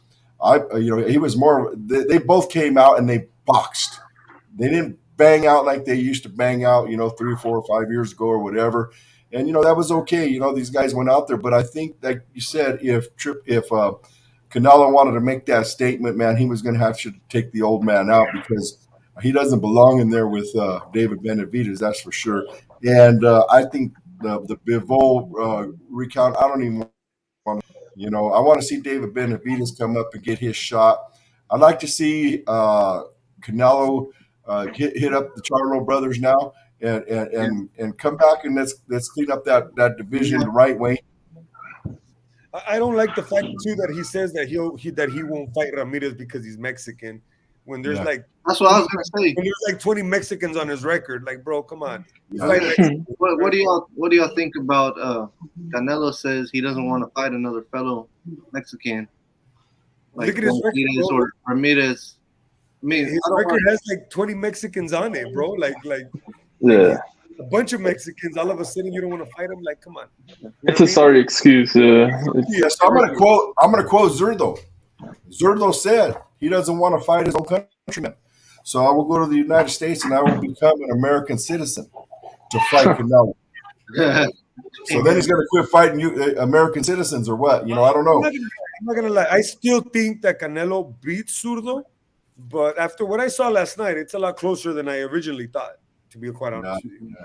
he was more. They both came out and they boxed. They didn't bang out like they used to bang out, 3, 4, 5 years ago or whatever. And that was okay. These guys went out there, but I think, like you said, if Canelo wanted to make that statement, man, he was going to have to take the old man out because he doesn't belong in there with David Benavidez, that's for sure. And I think the Bivol recount, I don't even want to, I want to see David Benavidez come up and get his shot. I'd like to see Canelo hit up the Charlo brothers now and come back and let's clean up that division the right way. I don't like the fact too that he says that he won't fight Ramirez because he's Mexican. When there's that's what I was gonna say. When there's like 20 Mexicans on his record, like, bro, come on. What do y'all think about Canelo says he doesn't want to fight another fellow Mexican? Like, look at his record, or Ramirez. I mean, his record has like 20 Mexicans on it, bro. Like a bunch of Mexicans. All of a sudden, you don't want to fight them. Like, come on. It's a sorry excuse. Yes, I'm gonna quote Zurdo. Zurdo said he doesn't want to fight his own countrymen. So I will go to the United States and I will become an American citizen to fight Canelo. So then he's going to quit fighting American citizens or what? I don't know. I'm not gonna lie. I still think that Canelo beats Zurdo, but after what I saw last night, it's a lot closer than I originally thought. To be quite honest with you.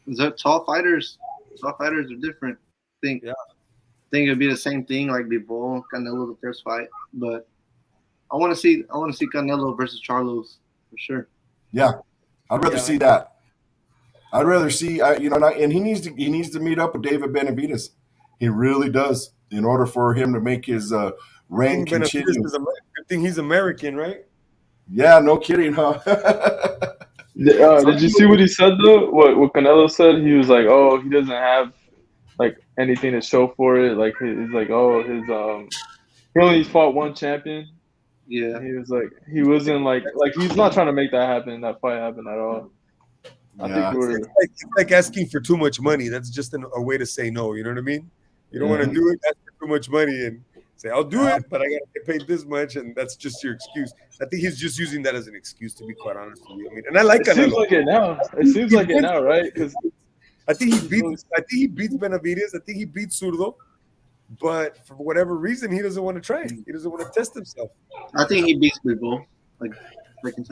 Is that tall fighters? Tall fighters are different. Think it'd be the same thing like Bivol, Canelo the first fight, but I want to see Canelo versus Charlos for sure. Yeah, I'd rather see that. I'd rather see and he needs to meet up with David Benavidez. He really does in order for him to make his reign continue. I think he's American, right? Yeah, no kidding, huh? Did you see what he said though? What Canelo said? He was like, "Oh, he doesn't have like anything to show for it. Like he's like, oh, he only fought one champion." Yeah, and he was like, he wasn't like he's not trying to make that fight happen at all. I think it's like asking for too much money. That's just a way to say no. You know what I mean? You don't want to do it. Ask for too much money and say, "I'll do it, but I got to get paid this much," and that's just your excuse. I think he's just using that as an excuse, to be quite honest with you. I mean, and I like Canelo. Seems like it now. It seems like it now, right? Because I think he beats Benavidez. I think he beats Zurdo, but for whatever reason, he doesn't want to try. He doesn't want to test himself. I think he beats people.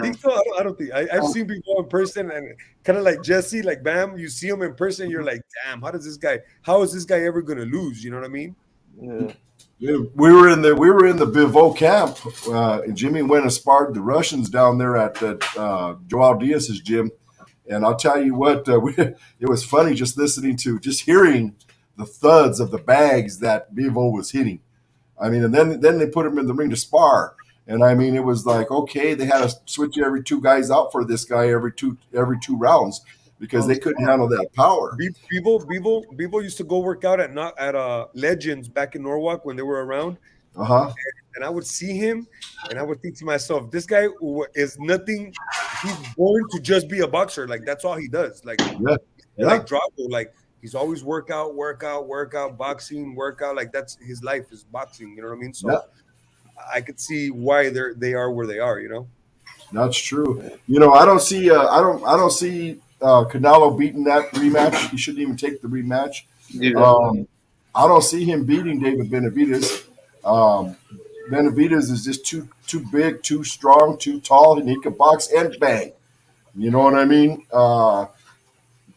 Think so? I don't think. I've seen people in person, and kind of like Jesse, like Bam. You see him in person, you're like, damn, how is this guy ever gonna lose? You know what I mean? Yeah. We were in the Bivol camp. Jimmy went and sparred the Russians down there at Joao Diaz's gym, and I'll tell you what, it was funny just hearing the thuds of the bags that Bivol was hitting. I mean, and then they put him in the ring to spar, and I mean, it was like, okay, they had to switch every two guys out for this guy every two rounds because they couldn't handle that power. Bivol used to go work out at Legends back in Norwalk when they were around. And I would see him, and I would think to myself, this guy is nothing. He's born to just be a boxer. Like, that's all he does. Like, like Drago, like, he's always workout, boxing, workout. Like, that's his life is boxing. You know what I mean? So I could see why they are where they are. That's true. I don't see. I don't see Canelo beating that rematch. He shouldn't even take the rematch. I don't see him beating David Benavidez. Benavidez is just too big, too strong, too tall, and he can box and bang. You know what I mean?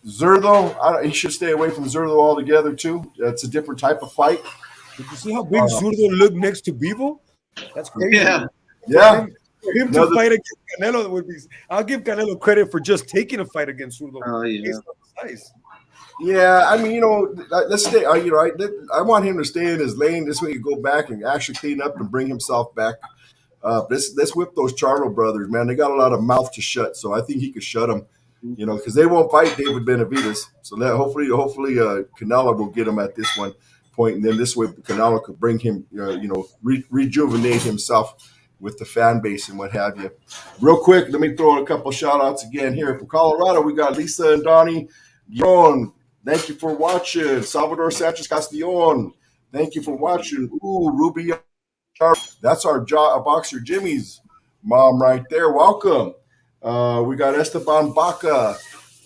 Zurdo, he should stay away from Zurdo altogether too. That's a different type of fight. Did you see how big Zurdo looked next to Bivol? That's crazy. Yeah. For him to fight against Canelo would be. I'll give Canelo credit for just taking a fight against Zurdo. Oh, yeah. Yeah, I mean, let's stay. I want him to stay in his lane. This way, he can go back and actually clean up and bring himself back. Let's whip those Charlo brothers, man. They got a lot of mouth to shut, so I think he could shut them. Because they won't fight David Benavidez. So that hopefully, Canelo will get him at this one point, and then this way Canelo could bring him, rejuvenate himself with the fan base and what have you. Real quick, let me throw in a couple shout outs again here from Colorado. We got Lisa and Donnie Yon. Thank you for watching. Salvador Sanchez Castellon. Thank you for watching. Ooh, Ruby. That's our boxer Jimmy's mom right there. Welcome. We got Esteban Baca.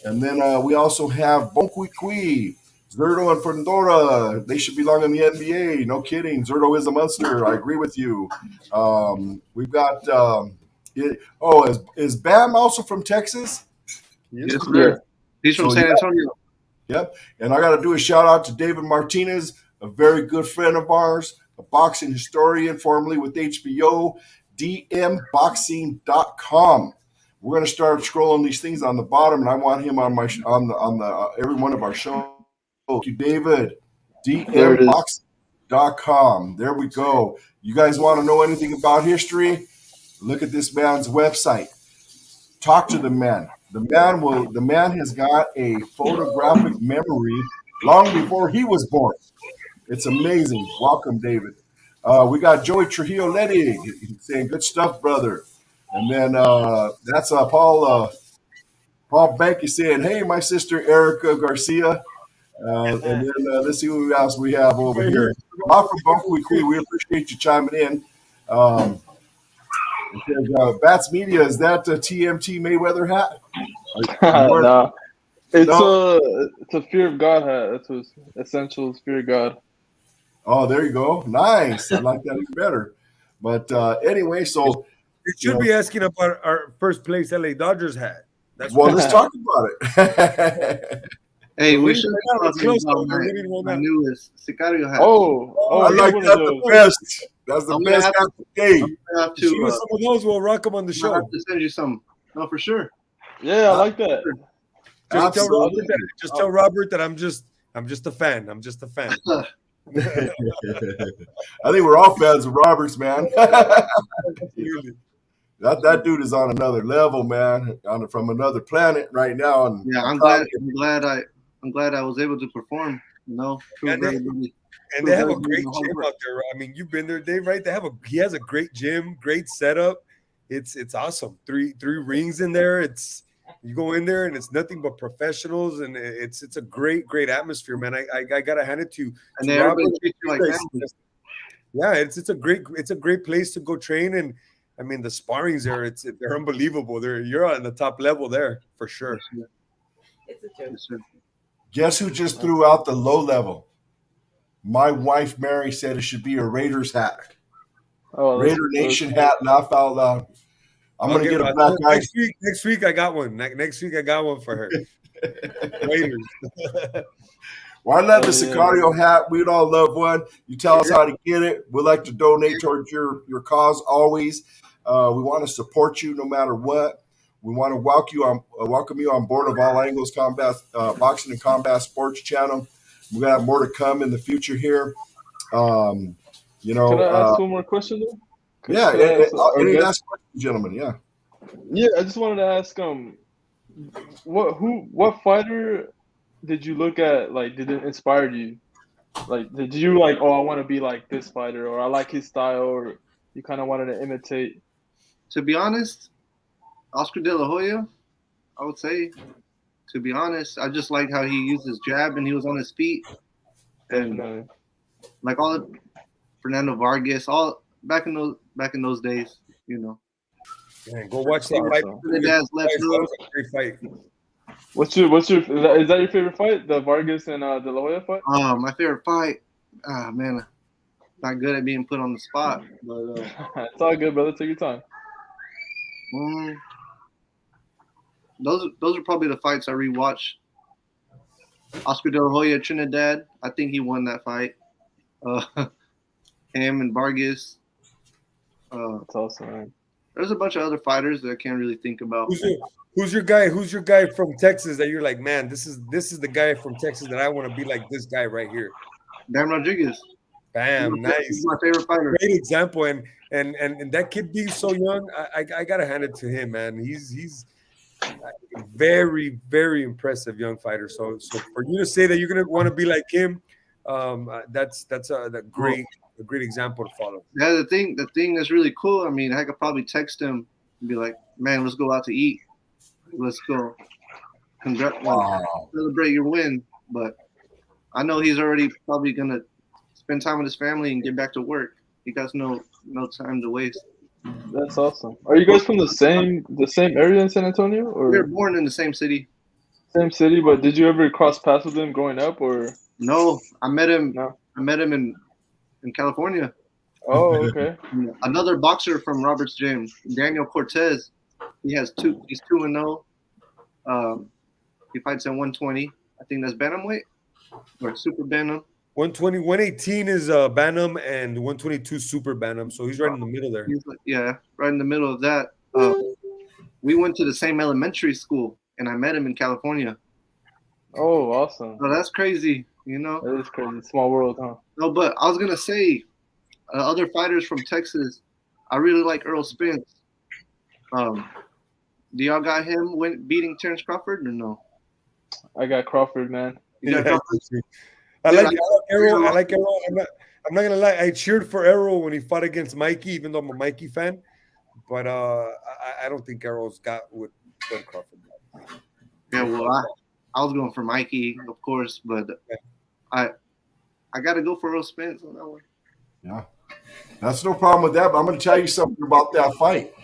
And then we also have Bonquiqui, Zerdo and Fernandora. They should belong in the NBA. No kidding. Zerdo is a monster. I agree with you. We've got is Bam also from Texas? Yes, sir. He's from San Antonio. Yep. And I got to do a shout out to David Martinez, a very good friend of ours, a boxing historian, formerly with HBO, dmboxing.com. We're going to start scrolling these things on the bottom, and I want him on the every one of our shows. Thank you, David. dmboxing.com. There we go. You guys want to know anything about history? Look at this man's website. Talk to the man. The man has got a photographic memory long before he was born. It's amazing. Welcome, David. We got Joey Trujillo Ledig saying good stuff, brother. And then that's Paul Banky saying, hey, my sister Erica Garcia. And then let's see what else we have over here. Rob from Bonquiqui, we appreciate you chiming in. It says, Bats Media, is that a TMT Mayweather hat? No. It's a Fear of God hat. That's what's Essentials Fear of God. Oh, there you go. Nice. I like that even better. But anyway, so you should be asking about our first place LA Dodgers hat. Let's talk about it. Hey, we should talk about my newest Sicario hat. Oh, I like that the best. That's the best hat of the game. Some of those will rock them on the show. I have to send you some. No, for sure. Yeah, I like that. Just tell Robert that I'm just a fan. I'm just a fan. I think we're all fans of Roberts, man. That dude is on another level, man. From another planet right now. And yeah, I'm glad I was able to perform. And they have a great gym out there. I mean, you've been there, Dave, right? He has a great gym, great setup. It's awesome. Three rings in there. You go in there and it's nothing but professionals, and it's a great atmosphere, man. I gotta hand it to Robert. Yeah, it's a great place to go train, and I mean the sparrings there, they're unbelievable. You're on the top level there for sure. It's a joke. Guess who just threw out the low level? My wife Mary said it should be a Raiders hat. Raider Nation hat, laugh out loud. I'm going to get a black guy. Next week I got one. Next week I got one for her. Raiders. Well, I love the Sicario hat. We'd all love one. You tell us how to get it. We'd like to donate towards your cause always. We want to support you no matter what. We want to welcome you on board of All Angles Combat Boxing and Combat Sports Channel. We're going to have more to come in the future here. Can I ask one more question, though? Yeah, any last question, gentlemen? Yeah, I just wanted to ask what fighter did you look at? Like, did it inspire you? Like, did you I want to be like this fighter, or I like his style, or you kind of wanted to imitate? To be honest, Oscar De La Hoya, I would say. To be honest, I just like how he used his jab and he was on his feet, and like all Fernando Vargas, all back in those days, Man, go watch that fight. That was a great fight. What's your is that your favorite fight? The Vargas and De La Hoya fight? My favorite fight. Man, not good at being put on the spot, but it's all good, brother. Take your time. Those are probably the fights I rewatch. Oscar De La Hoya, Trinidad. I think he won that fight. Him and Vargas. That's awesome, man. there's a bunch of other fighters that I can't really think about. Who's your guy? Who's your guy from Texas that you're like, man, this is the guy from Texas that I want to be like this guy right here. Dan Rodriguez. Bam, nice. He's my favorite fighter. Great example, and that kid being so young, I gotta hand it to him, man. He's very, very impressive young fighter. So for you to say that you're gonna want to be like him, that's a great example to follow. Yeah, the thing that's really cool. I mean, I could probably text him and be like, "Man, let's go out to eat. Let's go. Celebrate your win." But I know he's already probably gonna spend time with his family and get back to work. He got no time to waste. That's awesome. Are you guys from the same area in San Antonio, or we were born in the same city? Same city, but did you ever cross paths with him growing up, or? No, I met him. No. I met him in California. Oh, okay. Another boxer from Roberts Gym, Daniel Cortez. He's 2-0. He fights at 120. I think that's bantamweight or super bantam. 120, 118 is bantam, and 122 super bantam. So he's right in the middle there. Yeah, right in the middle of that. We went to the same elementary school, and I met him in California. Oh, awesome. Oh, that's crazy. You know, that is crazy. Small world, huh? No, but I was gonna say, other fighters from Texas, I really like Earl Spence. Do y'all got him beating Terrence Crawford or no? I got Crawford, man. I like Errol. I like Errol. I'm not gonna lie. I cheered for Errol when he fought against Mikey, even though I'm a Mikey fan. But I don't think Errol's got what Crawford got. Yeah, well, I was going for Mikey, of course, but I got to go for Earl Spence on that one. Yeah, that's no problem with that. But I'm going to tell you something about that fight.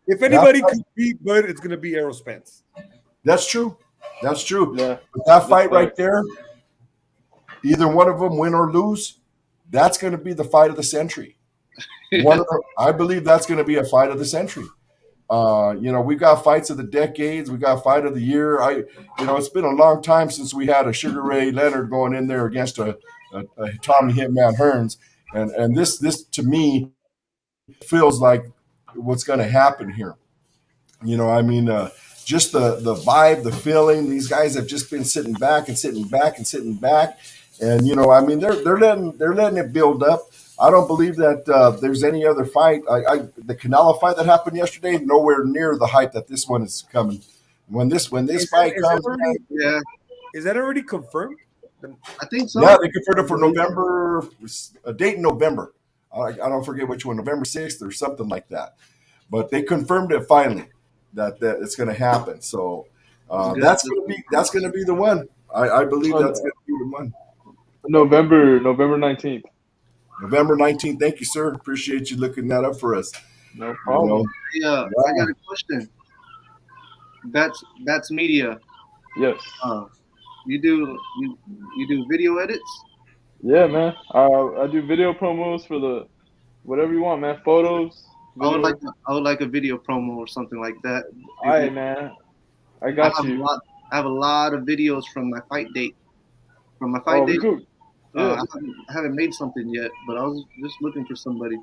If anybody could beat Bud, it's going to be Errol Spence. That's true. That's true. Yeah. But that fight right there, either one of them win or lose, that's going to be the fight of the century. I believe that's going to be a fight of the century. We got fights of the decades. We got fight of the year. It's been a long time since we had a Sugar Ray Leonard going in there against a Tommy Hitman Hearns, and this to me feels like what's going to happen here. Just the vibe, the feeling. These guys have just been sitting back, and they're letting it build up. I don't believe that there's any other fight. The Canelo fight that happened yesterday, nowhere near the hype that this one is coming. When this fight comes, is that already confirmed? I think so. Yeah, they confirmed it for November, a date in November. I don't forget which one, November 6th or something like that. But they confirmed it finally that it's going to happen. So that's going to be the one. I believe that's going to be the one. November 19th. November 19th. Thank you, sir. Appreciate you looking that up for us. No problem. I got a question. That's media. Yes. You do video edits? Yeah, man. I do video promos for the whatever you want, man. Photos. Video. I would like a video promo or something like that. All right, man. I got you. I have a lot of videos from my fight date. Cool. Yeah. I haven't made something yet, but I was just looking for somebody.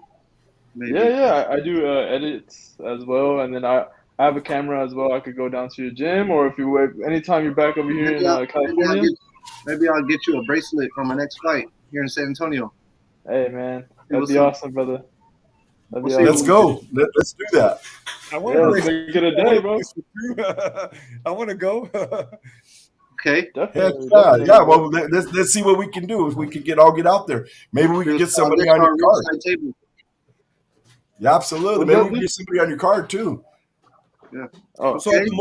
Maybe. Yeah. I do edits as well, and then I have a camera as well. I could go down to your gym, or anytime you're back over here in California. Maybe I'll get you a bracelet for my next fight here in San Antonio. Hey, man. That'd be awesome, brother. Let's go. Let's do that. I want to get a day, bro. I want to go. Okay. Definitely. Yeah. Well, let's see what we can do. If we can get out there, maybe we can get somebody on your card. Table. Yeah, absolutely. Maybe we can get somebody on your card too. Yeah. Oh, so at the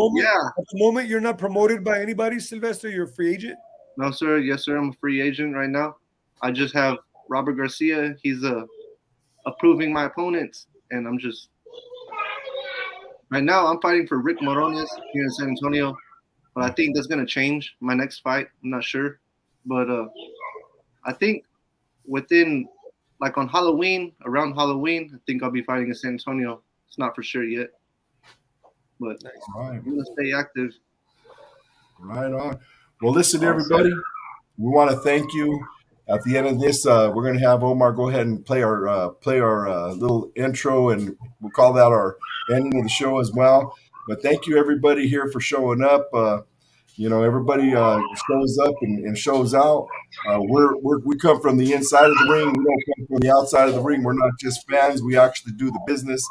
moment, you're not promoted by anybody, Sylvestre. You're a free agent. No, sir. Yes, sir. I'm a free agent right now. I just have Robert Garcia. He's approving my opponents, and I'm just right now. I'm fighting for Rick Morones here in San Antonio. But I think that's going to change my next fight. I'm not sure. But I think within, on Halloween, around Halloween, I think I'll be fighting in San Antonio. It's not for sure yet. But I'm going to stay active. Right on. Well, listen, everybody. We want to thank you. At the end of this, we're going to have Omar go ahead and play our little intro, and we'll call that our ending of the show as well. But thank you everybody here for showing up. Everybody shows up and shows out. We come from the inside of the ring. We don't come from the outside of the ring. We're not just fans. We actually do the business,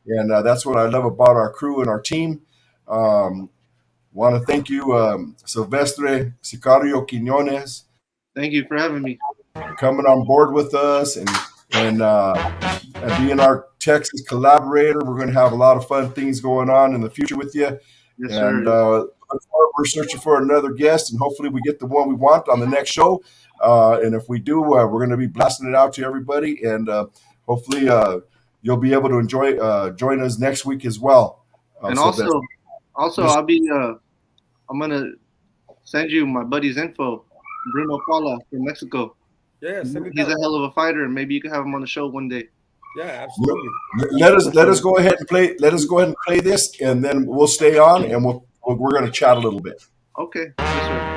and that's what I love about our crew and our team. Want to thank you, Sylvestre, Sicario, Quinonez, Thank you for having me. coming on board with us and being our Texas collaborator. We're going to have a lot of fun things going on in the future with you. Yes, And sir. we're searching for another guest, and hopefully we get the one we want on the next show. And if we do, we're going to be blasting it out to everybody, and hopefully you'll be able to join us next week as well. And Sylvester. also, I'm gonna send you my buddy's info, Bruno Paula from Mexico. Yeah, send me He's a that. hell of a fighter, and maybe you can have him on the show one day. Yeah, absolutely. Let us go ahead and play. Let us go ahead and play this, and then we'll stay on, and we're going to chat a little bit. Okay. Yes, sir.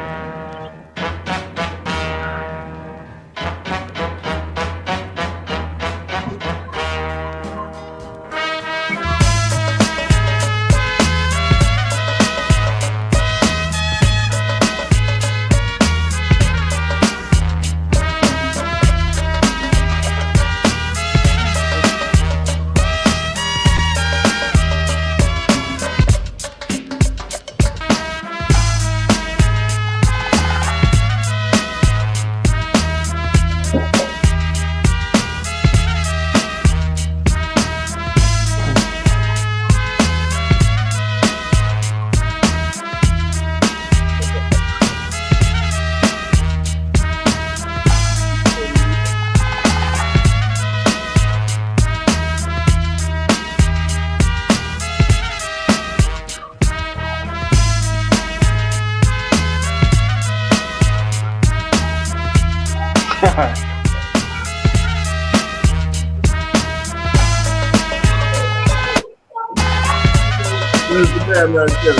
Where's the man right there?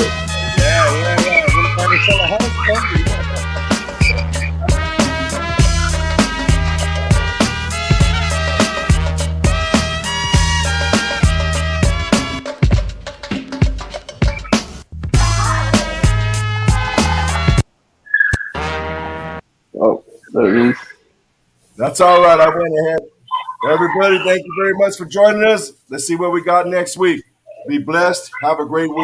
Yeah. We're trying to sell a house. Oh, there it is. That's all right. I went ahead. Everybody, thank you very much for joining us. Let's see what we got next week. Be blessed. Have a great week.